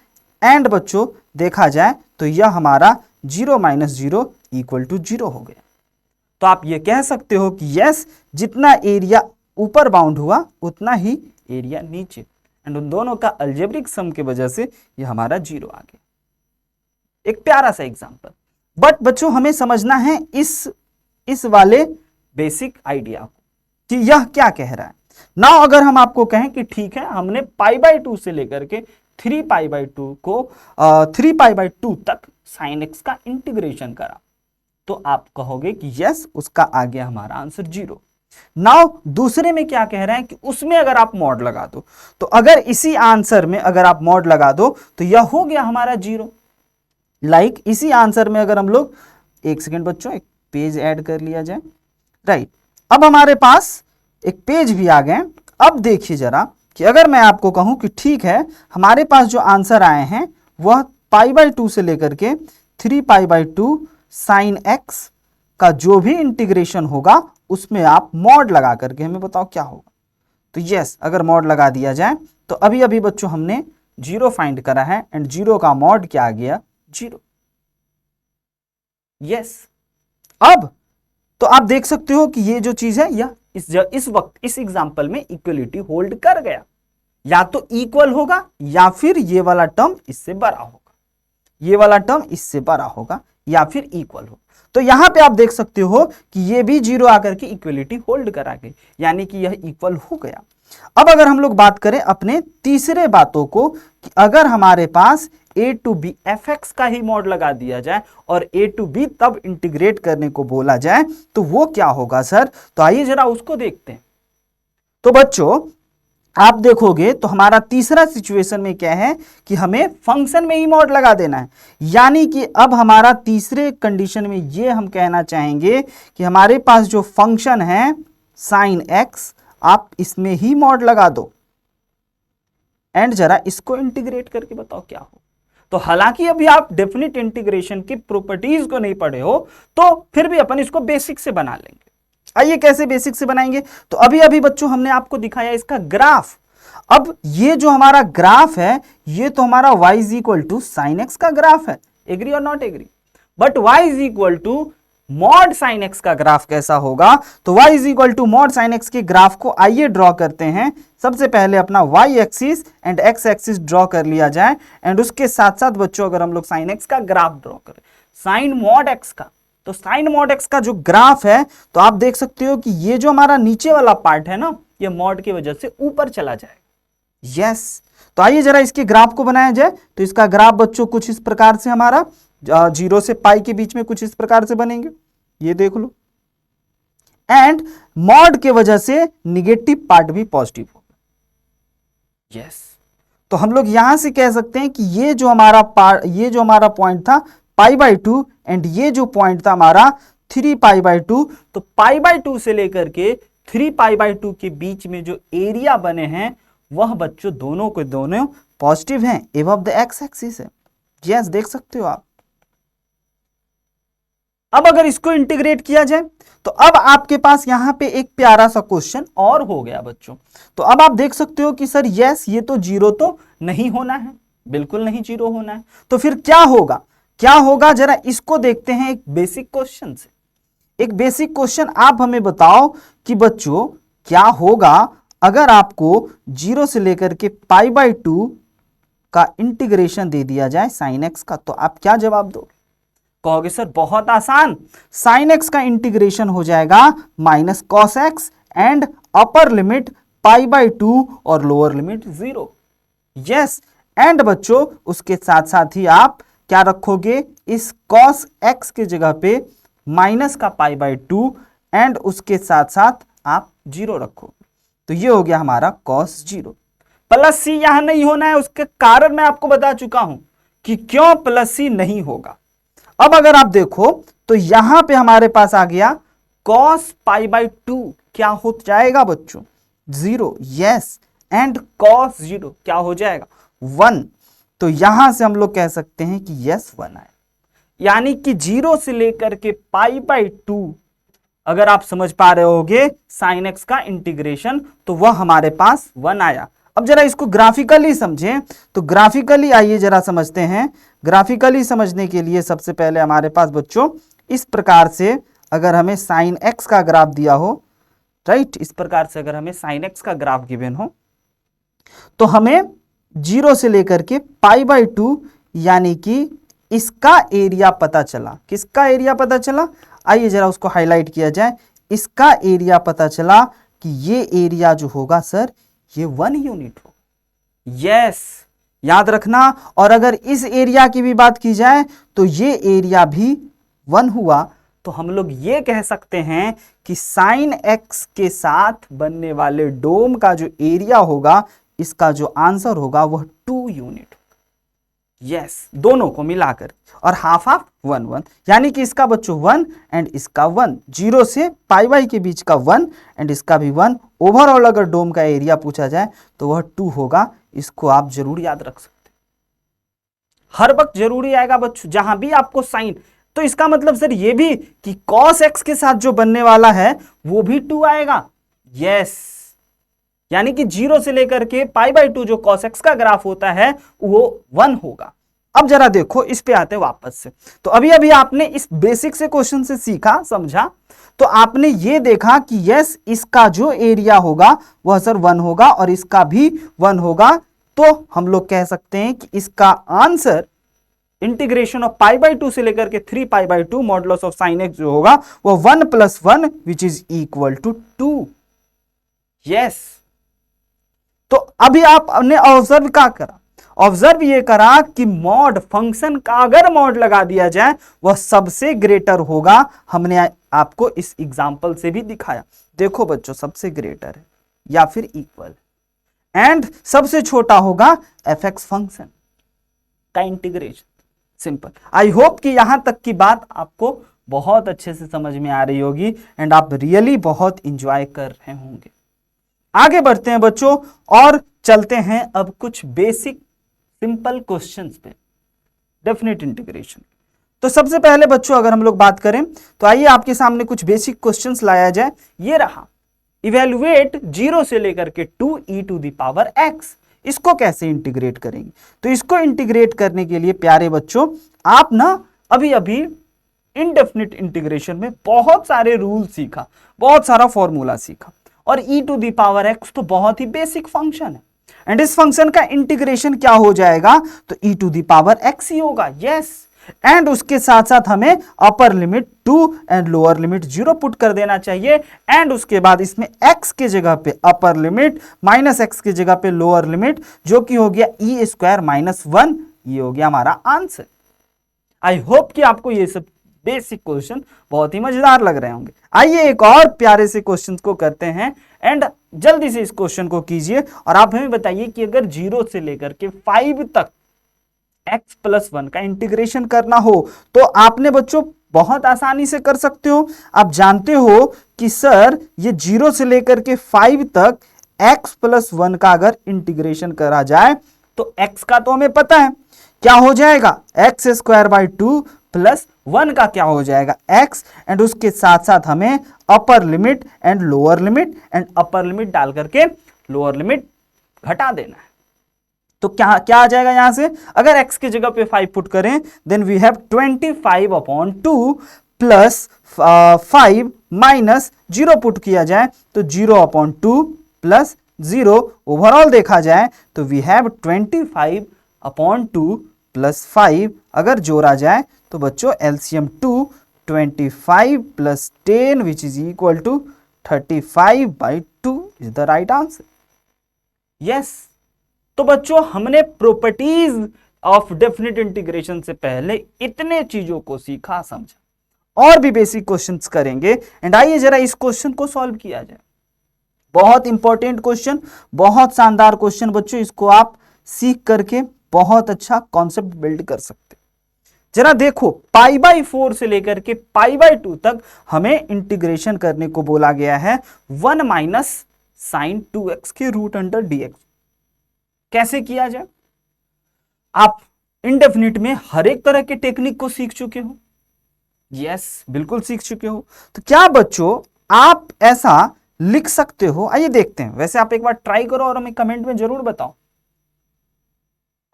Speaker 1: एंड बच्चों देखा जाए तो यह हमारा 0 - 0 = 0 हो गया। तो आप ये कह सकते हो कि यस, जितना एरिया ऊपर बाउंड हुआ उतना ही एरिया नीचे, एंड उन दोनों का अलजेब्रिक सम की वजह से ये हमारा 0 आ गया। एक प्यारा सा एग्जांपल, बट बच्चों हमें समझना है इस वाले बेसिक आइडिया को कि यह क्या कह रहा है। नाउ अगर हम आपको कहें कि ठीक है, हमने π/2 से लेकर के 3π/2 को 3π/2 तक sin x का इंटीग्रेशन करा, तो आप कहोगे कि यस, उसका आ गया हमारा आंसर 0। नाउ दूसरे में क्या कह रहे हैं कि उसमें अगर आप मॉड लगा दो, तो अगर इसी आंसर में अगर आप मॉड लगा दो तो यह हो गया हमारा 0। लाइक इसी आंसर में अगर हम लोग, एक सेकेंड बच्चों, एक पेज ऐड कर लिया जाए, राइट। अब हमारे पास एक पेज भी आ गए। अब देखिए जरा कि अगर मैं आपको कहूं कि ठीक है, हमारे पास जो आंसर आए हैं वह π/2 से लेकर के 3π/2 sin x का जो भी इंटीग्रेशन होगा उसमें आप मॉड लगा करके हमें बताओ क्या होगा। तो यस, अगर मॉड लगा दिया जाए तो अभी अभी बच्चों हमने 0 फाइंड करा है, एंड 0 का मॉड क्या आ गया, 0। यस, अब तो आप देख सकते हो कि ये जो चीज है यह इस वक्त इस एग्जांपल में इक्वलिटी होल्ड कर गया। या तो इक्वल होगा या फिर ये वाला टर्म इससे बड़ा होगा, ये वाला टर्म इससे बड़ा होगा, या फिर इक्वल हो। तो यहां पे आप देख सकते हो कि ये भी 0 आकर के इक्वलिटी होल्ड करा गई, यानी कि यह इक्वल हो गया। अब अगर हम लोग बात करें अपने तीसरे बातों को कि अगर हमारे पास a to b fx का ही मॉड लगा दिया जाए और a to b तब इंटीग्रेट करने को बोला जाए तो वो क्या होगा सर। तो आइए जरा उसको देखते हैं। तो बच्चों आप देखोगे तो हमारा तीसरा सिचुएशन में क्या है कि हमें फंक्शन में ही मॉड लगा देना है, यानी कि अब हमारा तीसरे कंडीशन में ये हम कहना चाहेंगे कि हमारे पास जो फंक्शन है sin x, आप इसमें ही मॉड लगा दो, एंड जरा इसको इंटीग्रेट करके बताओ क्या हो। तो हालांकि अभी आप डेफिनेट इंटीग्रेशन की प्रॉपर्टीज को नहीं पढ़े हो, तो फिर भी अपन इसको बेसिक से बना लेंगे। आइए कैसे बेसिक से बनाएंगे। तो अभी अभी बच्चों हमने आपको दिखाया इसका ग्राफ। अब ये जो हमारा ग्राफ है ये तो हमारा y = sin x का ग्राफ है, एग्री और not agree. But y = mod sin x का ग्राफ कैसा होगा। तो y = मॉड sin x के ग्राफ को आइए ड्रॉ करते हैं। सबसे पहले अपना y axis and x axis draw कर लिया जाए, एंड उसके साथ साथ बच्चों अगर हम लोग sin x का ग्राफ ड्रॉ करें, sin mod x का, तो sin mod x का जो ग्राफ है तो आप देख सकते हो कि ये जो हमारा नीचे वाला पार्ट है ना, ये मॉड की वजह से ऊपर चला जाएगा। यस, तो आइए जरा इसके ग्राफ को बनाया जाए। तो इसका ग्राफ बच्चों कुछ इस प्रकार से हमारा 0 से पाई के बीच में कुछ इस प्रकार से बनेंगे, ये देख लो, एंड मॉड के वजह से निगेटिव पार्ट भी पॉजिटिव होगा। यस, तो हम लोग यहां से कह सकते हैं कि ये जो हमारा पॉइंट था π/2 एंड ये जो पॉइंट था हमारा 3π/2, तो π/2 से लेकर के 3π/2 के बीच में जो एरिया बने हैं वह बच्चों दोनों के दोनों पॉजिटिव हैं, एबव द एक्स एक्सिस है। यस, देख सकते हो आप। अब अगर इसको इंटीग्रेट किया जाए तो अब आपके पास यहां पे एक प्यारा सा क्वेश्चन और हो गया बच्चों। तो अब आप देख सकते हो कि सर यस, ये तो जीरो तो नहीं होना है, बिल्कुल नहीं जीरो होना है, तो फिर क्या होगा, क्या होगा जरा इसको देखते हैं एक बेसिक क्वेश्चन से। एक बेसिक क्वेश्चन, आप हमें बताओ कि बच्चों क्या होगा अगर आपको 0 से लेकर के π/2 का इंटीग्रेशन दे दिया जाए sin x का, तो आप क्या जवाब दो? कहोगे सर बहुत आसान, sin x का इंटीग्रेशन हो जाएगा minus cos x and upper limit π/2 और लोअर लिमिट 0। यस, एंड बच्चों उसके साथ साथ ही आप क्या रखोगे, इस cos x के जगह पे माइनस का π/2 एंड उसके साथ साथ आप 0 रखो, तो ये हो गया हमारा cos 0। प्लस सी यहां नहीं होना है, उसके कारण मैं आपको बता चुका हूं कि क्यों प्लस सी नहीं होगा। अब अगर आप देखो तो यहां पे हमारे पास आ गया cos π/2 क्या हो जाएगा बच्चों, 0। यस, एंड cos 0 क्या हो जाएगा, 1। तो यहां से हम लोग कह सकते हैं कि यस 1 आए, यानी कि 0 से लेकर के π/2 अगर आप समझ पा रहे होगे sin x का इंटीग्रेशन, तो वह हमारे पास 1 आया। अब जरा इसको ग्राफिकली समझें, तो ग्राफिकली आइए जरा समझते हैं। ग्राफिकली समझने के लिए सबसे पहले हमारे पास बच्चों इस प्रकार से अगर हमें sin x का ग्राफ दिया हो, राइट, इस प्रकार से अगर हमें sin x का ग्राफ गिवन हो, तो हमें 0 से लेकर के π/2 यानी कि इसका एरिया पता चला। किसका एरिया पता चला, आइए जरा उसको हाईलाइट किया जाए। इसका एरिया पता चला कि ये एरिया जो होगा सर ये 1 यूनिट हो। यस, याद रखना। और अगर इस एरिया की भी बात की जाए तो ये एरिया भी 1 हुआ, तो हम लोग ये कह सकते हैं कि sin x के साथ बनने वाले डोम का जो एरिया होगा, इसका जो आंसर होगा वह 2 यूनिट। यस, दोनों को मिलाकर, और हाफ हाफ 1 1, यानी कि इसका बच्चों 1 एंड इसका 1, 0 से π/2 के बीच का 1 एंड इसका भी 1। ओवरऑल अगर डोम का एरिया पूछा जाए तो वह 2 होगा। इसको आप जरूर याद रख सकते, हर वक्त जरूरी आएगा बच्चों जहां भी आपको साइन। तो इसका मतलब सर ये भी कि cos x के साथ जो बनने वाला है वो भी 2 आएगा। यस, यानी कि 0 से लेकर के π/2 जो cos x का ग्राफ होता है वो 1 होगा। अब जरा देखो इस पे आते वापस से। तो अभी अभी आपने इस बेसिक से क्वेश्चन से सीखा, समझा, तो आपने ये देखा कि यस इसका जो एरिया होगा वह सर 1 होगा और इसका भी 1 होगा। तो हम लोग कह सकते हैं कि इसका आंसर इंटीग्रेशन ऑफ π/2 से लेकर के 3π/2 मॉडुलस ऑफ sin x जो होगा वो 1 + 1 which is equal to 2। Yes, तो अभी आपने ऑब्जर्व क्या करा, ऑब्जर्व ये करा कि मॉड फंक्शन का अगर मॉड लगा दिया जाए वह सबसे ग्रेटर होगा। हमने आपको इस एग्जांपल से भी दिखाया। देखो बच्चों, सबसे ग्रेटर है या फिर इक्वल, एंड सबसे छोटा होगा fx फंक्शन का इंटीग्रेशन। सिंपल। आई होप कि यहां तक की बात आपको बहुत अच्छे से समझ में आ रही होगी एंड आप रियली बहुत इंजॉय कर रहे होंगे। आगे बढ़ते हैं बच्चों और चलते हैं अब कुछ बेसिक सिंपल क्वेश्चंस पे, डेफिनेट इंटीग्रेशन। तो सबसे पहले बच्चों अगर हम लोग बात करें तो आइए आपके सामने कुछ बेसिक क्वेश्चंस लाया जाए। ये रहा, इवेलुएट 0 से लेकर के 2e⁻x, इसको कैसे इंटीग्रेट करेंगे। तो इसको इंटीग्रेट करने के लिए प्यारे बच्चों आप ना अभी अभी इनडेफिनिट इंटीग्रेशन में बहुत सारे रूल सीखा, बहुत सारा फॉर्मूला सीखा, और e⁻x तो बहुत ही बेसिक फंक्शन है एंड इस फंक्शन का इंटीग्रेशन क्या हो जाएगा, तो e⁻x ही होगा। यस, एंड उसके साथ साथ हमें upper limit 2 and lower limit 0 put कर देना चाहिए एंड उसके बाद इसमें x के जगह पे अपर लिमिट माइनस x के जगह पे लोअर लिमिट जो कि हो गया e² - 1, ये हो गया हमारा आंसर। आई होप कि आपको ये सब बेसिक क्वेश्चन बहुत ही मजेदार लग रहे होंगे। आइए एक और प्यारे से क्वेश्चन को करते हैं एंड जल्दी से इस क्वेश्चन को कीजिए और आप हमें बताइए कि अगर 0 से लेकर के 5 तक x + 1 का इंटीग्रेशन करना हो तो आपने बच्चों बहुत आसानी से कर सकते हो। आप जानते हो कि सर ये 0 से लेकर के 5 तक x प्लस 1 का अगर इंटीग्रेशन करा जाए तो x का तो हमें पता है क्या हो जाएगा, एक्स स्क्वायर बाई 2 प्लस 1 का क्या हो जाएगा x, एंड उसके साथ साथ हमें अपर limit and lower limit and upper limit डाल करके लोअर लिमिट घटा देना है। तो क्या क्या आ जाएगा यहां से, अगर x की जगह पे 5 पुट करें then we have 25/2 plus 5 minus 0 put किया जाए तो 0/2 प्लस 0, ओवरऑल देखा जाए तो वी हैव 25/2 प्लस 5, अगर जोड़ा जाए तो बच्चों LCM 2 25 plus 10 which is equal to 35/2 is the right answer. Yes, तो बच्चों हमने प्रॉपर्टीज ऑफ डेफिनेट इंटीग्रेशन से पहले इतने चीजों को सीखा समझा, और भी बेसिक क्वेश्चंस करेंगे। एंड आइए जरा इस क्वेश्चन को सॉल्व किया जाए। बहुत इंपॉर्टेंट क्वेश्चन, बहुत शानदार क्वेश्चन बच्चों, इसको आप सीख करके बहुत अच्छा कॉन्सेप्ट बिल्ड कर सकते। जरा देखो, π/4 से लेकर के π/2 तक हमें इंटीग्रेशन करने को बोला गया है 1 माइनस साइन 2x के रूट अंडर dx। कैसे किया जाए, आप इंडेफिनिट में हर एक तरह के टेक्निक को सीख चुके हो। यस, बिल्कुल सीख चुके हो। तो क्या बच्चों आप ऐसा लिख सकते हो, आइए देखते हैं। वैसे आप एक बार ट्राई करो और हमें कमेंट में जरूर बताओ।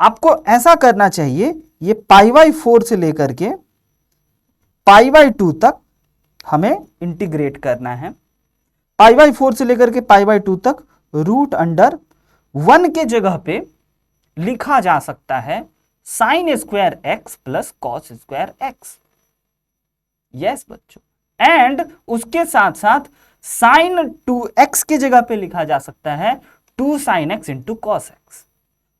Speaker 1: आपको ऐसा करना चाहिए, ये π/4 से लेकर के π/2 तक हमें इंटीग्रेट करना है। π/4 से लेकर के π/2 तक रूट अंडर 1 के जगह पे लिखा जा सकता है sine square x plus cos square x. Yes बच्चों, एंड उसके साथ साथ साइन 2x की जगह पे लिखा जा सकता है 2 sine x into cos x.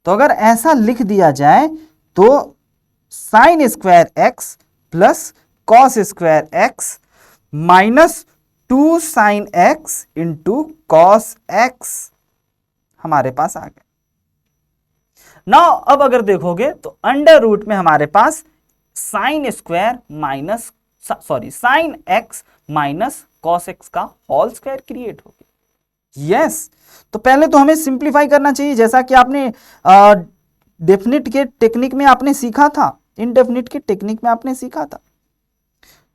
Speaker 1: तो अगर ऐसा लिख दिया जाए तो sine square x plus cos square x minus 2 sine x into cos x हमारे पास आ गया। नाउ अब अगर देखोगे तो अंडर रूट में हमारे पास sine square minus sine x minus cos x का होल स्क्वायर क्रिएट हो गया। यस, तो पहले तो हमें सिंप्लीफाई करना चाहिए, जैसा कि आपने डेफिनिट के टेक्निक में आपने सीखा था, इनडेफिनिट के टेक्निक में आपने सीखा था।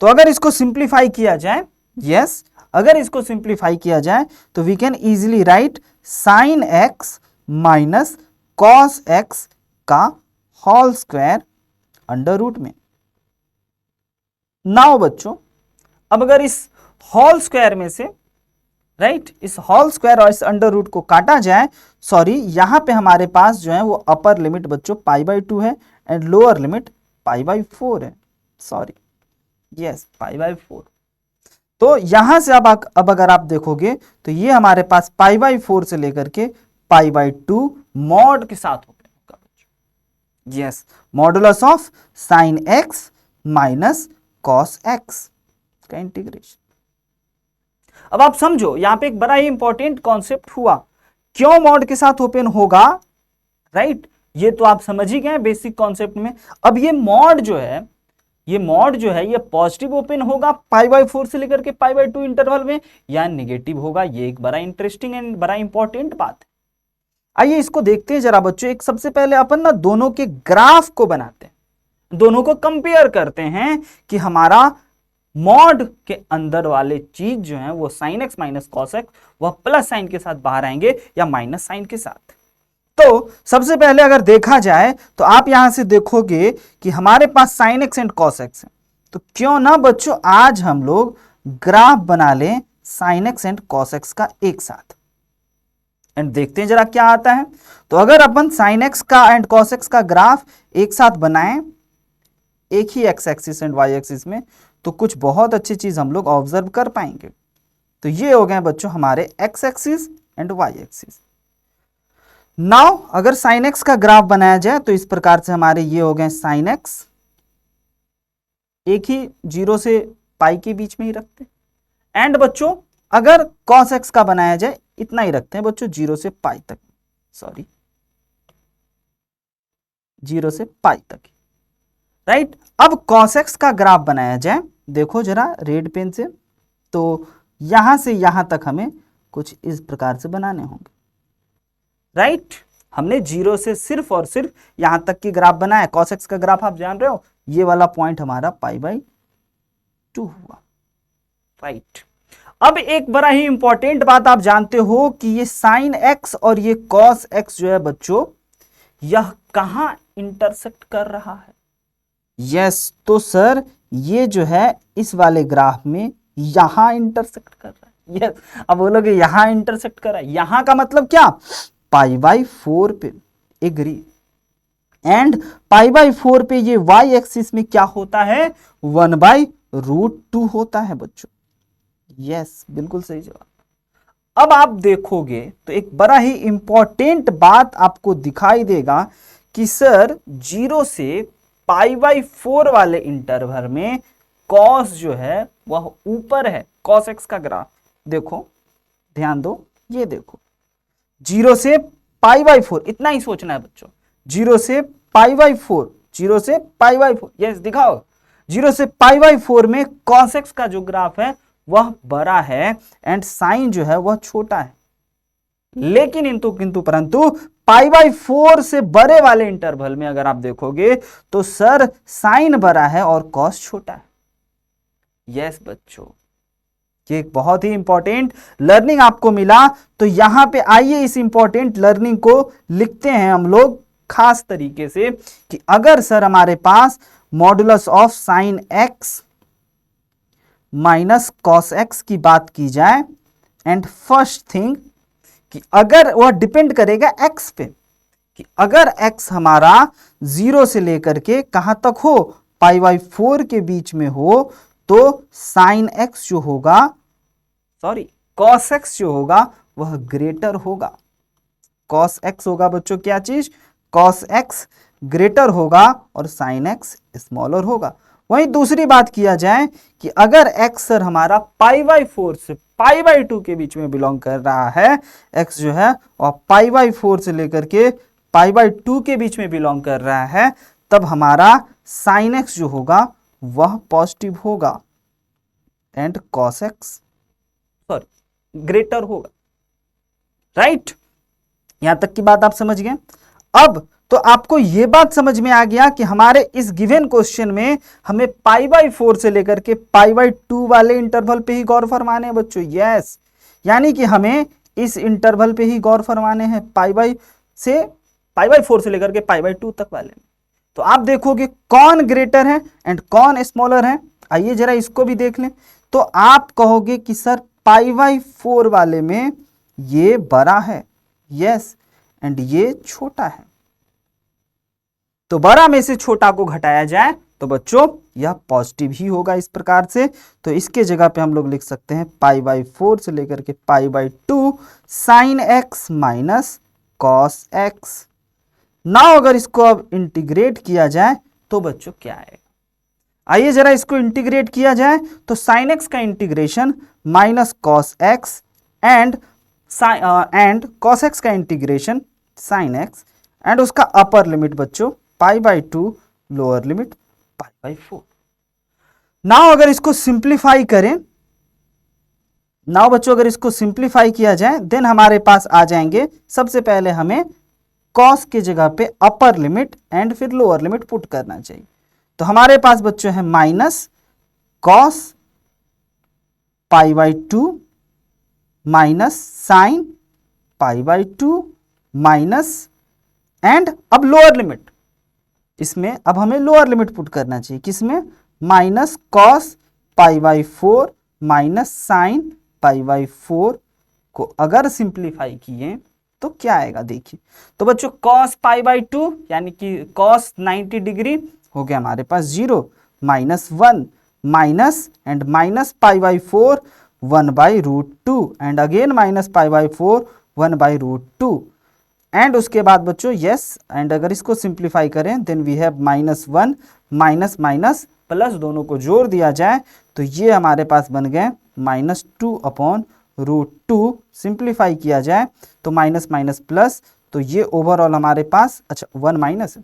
Speaker 1: तो अगर इसको सिंप्लीफाई किया जाए, यस, अगर इसको सिंप्लीफाई किया जाए तो we can easily write sine x minus cos x का होल स्क्वायर अंडर रूट में। नाउ बच्चों, अब अगर इस होल स्क्वायर में से राइट इस होल स्क्वायर और इस अंडर रूट को काटा जाए, सॉरी यहां पे हमारे पास जो है वो अपर लिमिट बच्चों π/2 है एंड लोअर लिमिट π/4 है, सॉरी यस π/4। तो यहां से अब अगर आप देखोगे तो ये हमारे पास π/4 से लेकर के π/2 मॉड के साथ हो गया बच्चों। Yes, modulus of sine x minus cos x का इंटीग्रेशन। अब आप समझो यहां पे एक बड़ा ही इंपॉर्टेंट कॉन्सेप्ट हुआ, क्यों मॉड के साथ ओपन होगा, राइट ये तो आप समझ ही गए बेसिक कॉन्सेप्ट में। अब ये मॉड जो है ये पॉजिटिव ओपन होगा π/4 से लेकर के π/2 इंटरवल में या नेगेटिव होगा, ये एक बड़ा इंटरेस्टिंग एंड बड़ा इंपॉर्टेंट बात है। आइए इसको देखते हैं जरा बच्चों। एक सबसे पहले अपन ना दोनों के ग्राफ को बनाते हैं, दोनों को कंपेयर करते हैं कि हमारा मॉड के अंदर वाले चीज जो है वो sine x minus cos x वह प्लस साइन के साथ बाहर आएंगे या माइनस साइन के साथ। तो सबसे पहले अगर देखा जाए तो आप यहां से देखोगे कि हमारे पास sine X and cos X है, तो क्यों ना बच्चों आज हम लोग ग्राफ बना लें sign X and cos x का एक साथ, एंड देखते हैं जरा क्या आता है। तो अगर अपन साइन एक्स का एंड कॉस एक्स का ग्राफ एक साथ बनाएं एक ही X axis and Y axis में, तो कुछ बहुत अच्छी चीज हम लोग ऑब्जर्व कर पाएंगे। तो ये हो गए बच्चों हमारे x axis and Y axis. Now अगर साइन एक्स का ग्राफ बनाया जाए तो इस प्रकार से हमारे ये हो गए साइन एक्स, एक ही 0 से पाई के बीच में ही रखते हैं। एंड बच्चों अगर कॉस एक्स का बनाया जाए इतना ही रखते हैं बच्चों 0 से पाई तक, सॉरी 0 से पाई तक, राइट। अब कॉस एक्स का ग्राफ बनाया जाए, देखो जरा रेड पेन से, तो यहां से यहां तक हमें कुछ इस प्रकार से बनाने होंगे। राइट। हमने 0 से सिर्फ और सिर्फ यहां तक की ग्राफ बनाया। cos x का ग्राफ आप जान रहे हो, ये वाला पॉइंट हमारा π/2 हुआ, राइट। अब एक बड़ा ही इंपॉर्टेंट बात आप जानते हो कि ये sin x और ये cos x जो है बच्चों, यह कहां इंटरसेक्ट कर रहा है? यस, तो सर ये जो है इस वाले ग्राफ में यहां इंटरसेक्ट कर रहा है। यस, अब बोलोगे यहां इंटरसेक्ट कर रहा है, यहां का मतलब क्या? π/4 पे, एग्री। एंड π/4 पे ये y एक्सिस में क्या होता है? 1/√2 होता है बच्चों। यस, बिल्कुल सही जवाब। अब आप देखोगे तो एक बड़ा ही इंपॉर्टेंट बात आपको दिखाई देगा कि सर 0 से π/4 वाले इंटरवल में cos जो है वह ऊपर है। cos x का ग्राफ देखो, ध्यान दो, ये देखो 0 से π/4, इतना ही सोचना है बच्चों। 0 से π/4, 0 से π/4, यस दिखाओ। 0 से π/4 में cos x का जो ग्राफ है वह बड़ा है एंड साइन जो है वह छोटा है। लेकिन किंतु परंतु π/4 से बड़े वाले इंटरवल में अगर आप देखोगे तो सर साइन बड़ा है और कॉस छोटा है। यस बच्चों, ये एक बहुत ही इंपॉर्टेंट लर्निंग आपको मिला। तो यहां पे आइए इस इंपॉर्टेंट लर्निंग को लिखते हैं हम लोग खास तरीके से कि अगर सर हमारे पास modulus of sine x minus cos X की बात की जाए, एंड फर्स्ट थिंग कि अगर वह डिपेंड करेगा x पे, कि अगर x हमारा 0 से लेकर के कहां तक हो, π/4 के बीच में हो, तो साइन x जो होगा, सॉरी cos x जो होगा वह ग्रेटर होगा। cos x होगा बच्चों क्या चीज? cos x ग्रेटर होगा और साइन x स्मॉलर होगा। वहीं दूसरी बात किया जाए कि अगर x सर हमारा π/4 से π/2 के बीच में बिलोंग कर रहा है, x जो है और π/4 से लेकर के π/2 के बीच में बिलोंग कर रहा है, तब हमारा sin x जो होगा वह पॉजिटिव होगा and cos x sorry greater होगा, राइट। यहां तक की बात आप समझ गए। अब तो आपको यह बात समझ में आ गया कि हमारे इस गिवन क्वेश्चन में हमें π/4 से लेकर के π/2 वाले इंटरवल पे ही गौर फरमाने हैं बच्चों। यस, यानी कि हमें इस इंटरवल पे ही गौर फरमाने हैं, π/4 से लेकर के π/2 तक वाले में। तो आप देखोगे कौन ग्रेटर है एंड कौन स्मॉलर है। आइए जरा इसको भी देख लें। तो आप कहोगे कि सर π/4 वाले में ये बड़ा है, यस, एंड ये छोटा है। तो बड़ा में से छोटा को घटाया जाए तो बच्चों यह पॉजिटिव ही होगा इस प्रकार से। तो इसके जगह पे हम लोग लिख सकते हैं π/4 से लेकर के π/2 sine x minus cos x। Now अगर इसको अब इंटीग्रेट किया जाए तो बच्चों क्या आएगा? आइए जरा इसको इंटीग्रेट किया जाए तो साइन x का integration minus cos x and cos x का इंटीग्रेशन साइन x एंड उसका अपर लिमिट बच्चों π/2, लोअर लिमिट π/4। नाउ अगर इसको सिंप्लीफाई करें, नाउ बच्चों अगर इसको सिंप्लीफाई किया जाए देन हमारे पास आ जाएंगे, सबसे पहले हमें कॉस के जगह पे अपर लिमिट एंड फिर लोअर लिमिट पुट करना चाहिए। तो हमारे पास बच्चों है minus cos π/2 minus sine π/2 minus and अब लोअर लिमिट, इसमें अब हमें लोअर लिमिट पुट करना चाहिए किसमें? माइनस कॉस π/4 माइनस साइन π/4 को अगर सिंप्लीफाई किए तो क्या आएगा देखिए। तो बच्चों cos π/2 यानी कि cos 90 डिग्री हो गया हमारे पास 0 minus 1 minus and minus π/4 1/√2 and again minus π/4 1/√2 and उसके बाद बच्चों यस एंड अगर इसको सिंप्लीफाई करें then we have -1 minus minus plus, दोनों को जोड़ दिया जाए तो ये हमारे पास बन गए -2/√2। सिंप्लीफाई किया जाए तो माइनस माइनस प्लस, तो ये ओवरऑल हमारे पास, अच्छा 1 माइनस,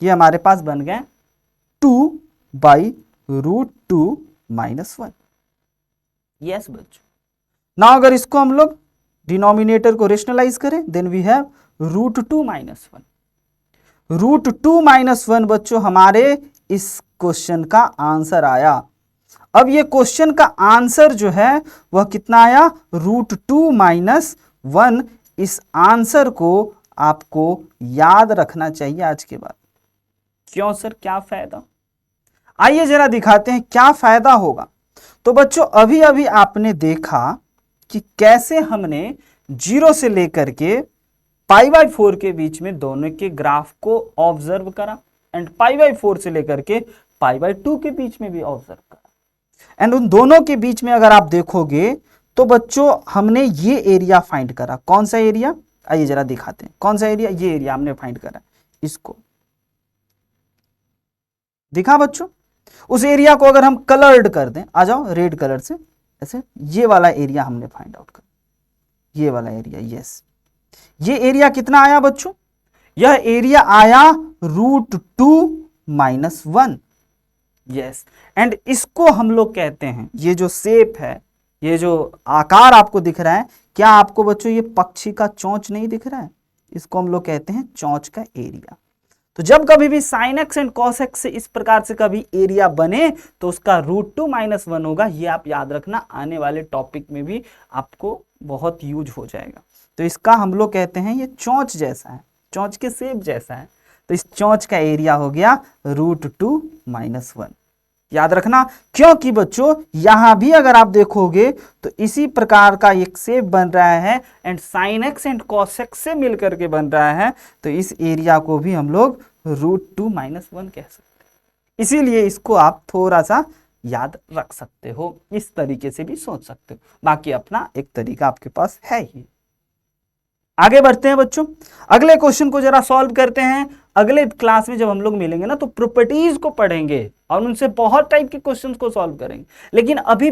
Speaker 1: ये हमारे पास बन गए 2/√2 माइनस 1। यस बच्चों, नाउ अगर इसको हम लोग डिनोमिनेटर को रेशनलाइज करें देन वी हैव √2 - 1। √2 - 1 बच्चों हमारे इस क्वेश्चन का आंसर आया। अब ये क्वेश्चन का आंसर जो है वह कितना आया, √2 - 1। इस आंसर को आपको याद रखना चाहिए आज के बाद। क्यों सर, क्या फायदा? आइए जरा दिखाते हैं क्या फायदा होगा। तो बच्चों अभी अभी आपने देखा कि कैसे हमने 0 से लेकर के π/4 के बीच में दोनों के ग्राफ को ऑब्जर्व करा, एंड π/4 से लेकर के π/2 के बीच में भी ऑब्जर्व करा। एंड उन दोनों के बीच में अगर आप देखोगे तो बच्चों हमने ये एरिया फाइंड करा। कौन सा एरिया, आइए जरा दिखाते हैं कौन सा एरिया। ये एरिया हमने फाइंड करा, इसको दिखा बच्चों। उस एरिया को अगर हम कलर्ड कर दें, आ जाओ रेड कलर से, ऐसे ये वाला एरिया हमने फाइंड आउट कर, ये वाला एरिया, यस। ये एरिया कितना आया बच्चों, यह एरिया आया √2 - 1, यस। एंड इसको हम लोग कहते हैं, ये जो शेप है, ये जो आकार आपको दिख रहा है, क्या आपको बच्चों ये पक्षी का चोंच नहीं दिख रहा है? इसको हम लोग कहते हैं चोंच का एरिया। तो जब कभी भी sin x and cos x से इस प्रकार से कभी एरिया बने तो उसका √2 - 1 होगा। ये आप याद रखना, आने वाले टॉपिक में भी आपको बहुत यूज हो जाएगा। तो इसका हम लोग कहते हैं ये चोंच जैसा है, चोंच के शेप जैसा है। तो इस चोंच का एरिया हो गया √2 - 1, याद रखना। क्योंकि बच्चों यहां भी अगर आप देखोगे तो इसी प्रकार का एक शेप बन रहा है, and sin x and cos x से मिलकर के बन रहा है। तो इस एरिया को भी हम लोग √2 - 1 कह सकते हैं। इसीलिए इसको आप थोड़ा सा याद रख सकते हो, इस तरीके से भी सोच सकते हो। बाकी अपना एक तरीका आपके पास है ही। आगे बढ़ते हैं बच्चों, अगले क्वेश्चन को जरा सॉल्व करते हैं। अगले क्लास में जब हम लोग मिलेंगे ना तो प्रॉपर्टीज को पढ़ेंगे और उनसे बहुत टाइप के क्वेश्चंस को सॉल्व करेंगे। लेकिन अभी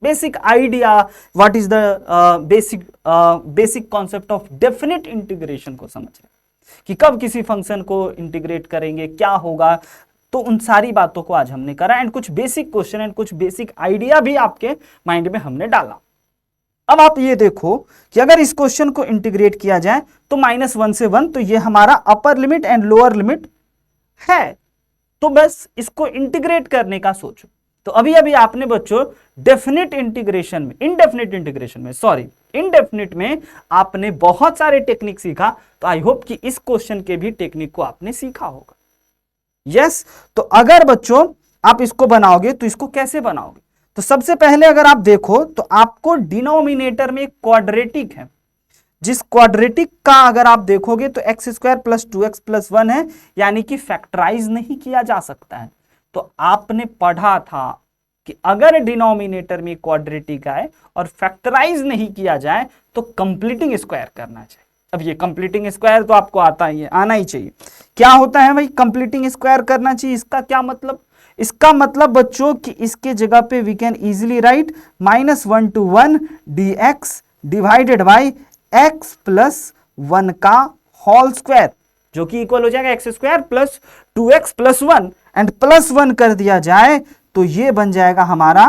Speaker 1: basic idea, what is the basic concept of definite integration को समझ रहे हैं कि कब किसी फंक्शन को इंटीग्रेट करेंगे, क्या होगा। तो उन सारी बातों को आज हमने करा, एंड कुछ बेसिक क्वेश्चन एंड कुछ बेसिक आइडिया भी आपके माइंड में हमने डाला। अब आप ये देखो कि अगर इस क्वेश्चन को इंटीग्रेट किया जाए तो -1 से 1, तो ये हमारा अपर लिमिट एंड लोअर लिमिट है। तो बस इसको इंटीग्रेट करने का सोचो। तो अभी अभी आपने बच्चों इनडेफिनिट में आपने बहुत सारे टेक्निक सीखा। तो आई होप कि इस क्वेश्चन के भी टेक्निक को आपने सीखा होगा। यस, तो अगर बच्चों आप इसको बनाओगे तो इसको कैसे बनाओगे? तो सबसे पहले अगर आप देखो तो आपको डिनोमिनेटर में एक क्वाड्रेटिक है, जिस क्वाड्रेटिक का अगर आप देखोगे तो x² + 2x + 1 है, यानी कि फैक्टराइज नहीं किया जा सकता है। तो आपने पढ़ा था कि अगर डिनोमिनेटर में क्वाड्रेटिक आए और फैक्टराइज नहीं किया जाए तो कंप्लीटिंग स्क्वायर करना चाहिए। अब ये कंप्लीटिंग स्क्वायर तो आपको आना ही चाहिए। क्या होता है भाई कंप्लीटिंग स्क्वायर करना चाहिए? इसका क्या मतलब? इसका मतलब बच्चों कि इसके जगह पे we can easily write -1 to 1 dx divided by x + 1 का होल स्क्वायर, जो कि इक्वल हो जाएगा x² + 2x + 1, एंड +1 कर दिया जाए तो ये बन जाएगा हमारा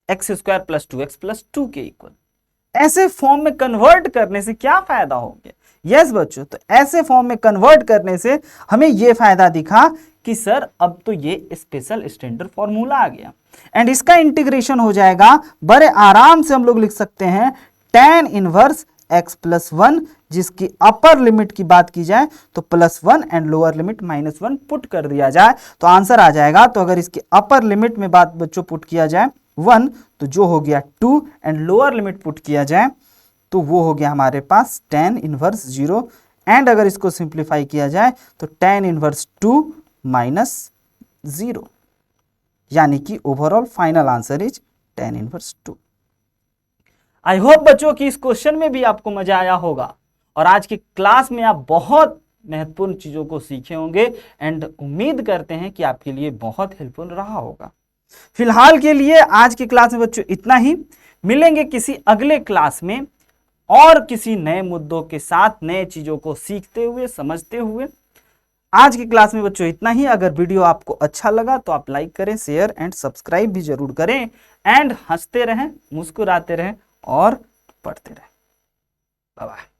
Speaker 1: x² + 2x + 2 के इक्वल। ऐसे फॉर्म में कन्वर्ट करने से क्या फायदा हो गया? यस बच्चों, तो ऐसे फॉर्म में कन्वर्ट करने से हमें यह फायदा दिखा कि सर अब तो ये स्पेशल स्टैंडर्ड फॉर्मूला आ गया, एंड इसका इंटीग्रेशन हो जाएगा बड़े आराम से। हम लोग लिख सकते हैं tan इनवर्स x + 1, जिसकी अपर लिमिट की बात की जाए तो +1 एंड लोअर लिमिट -1 पुट कर दिया जाए तो आंसर आ जाएगा। तो अगर इसकी अपर लिमिट में बात बच्चों पुट किया जाए 1, तो जो हो गया 2, एंड लोअर लिमिट पुट किया जाए तो वो हो गया हमारे पास tan इनवर्स 0, एंड अगर इसको सिंप्लीफाई किया जाए तो tan इनवर्स 2 - 0, यानी कि overall final answer is tan inverse 2। I hope बच्चों कि इस क्वेश्चन में भी आपको मजा आया होगा और आज की क्लास में आप बहुत महत्वपूर्ण चीजों को सीखे होंगे, एंड उम्मीद करते हैं कि आपके लिए बहुत हेल्पफुल रहा होगा। फिलहाल के लिए आज की क्लास में बच्चों इतना ही। मिलेंगे किसी अगले क्लास में और किसी नए मुद्दों के साथ, नए चीजों को सीखते हुए, समझते हुए। आज की क्लास में बच्चों इतना ही। अगर वीडियो आपको अच्छा लगा तो आप लाइक करें, शेयर एंड सब्सक्राइब भी जरूर करें, एंड हंसते रहें, मुस्कुराते रहें और पढ़ते रहें। Bye bye.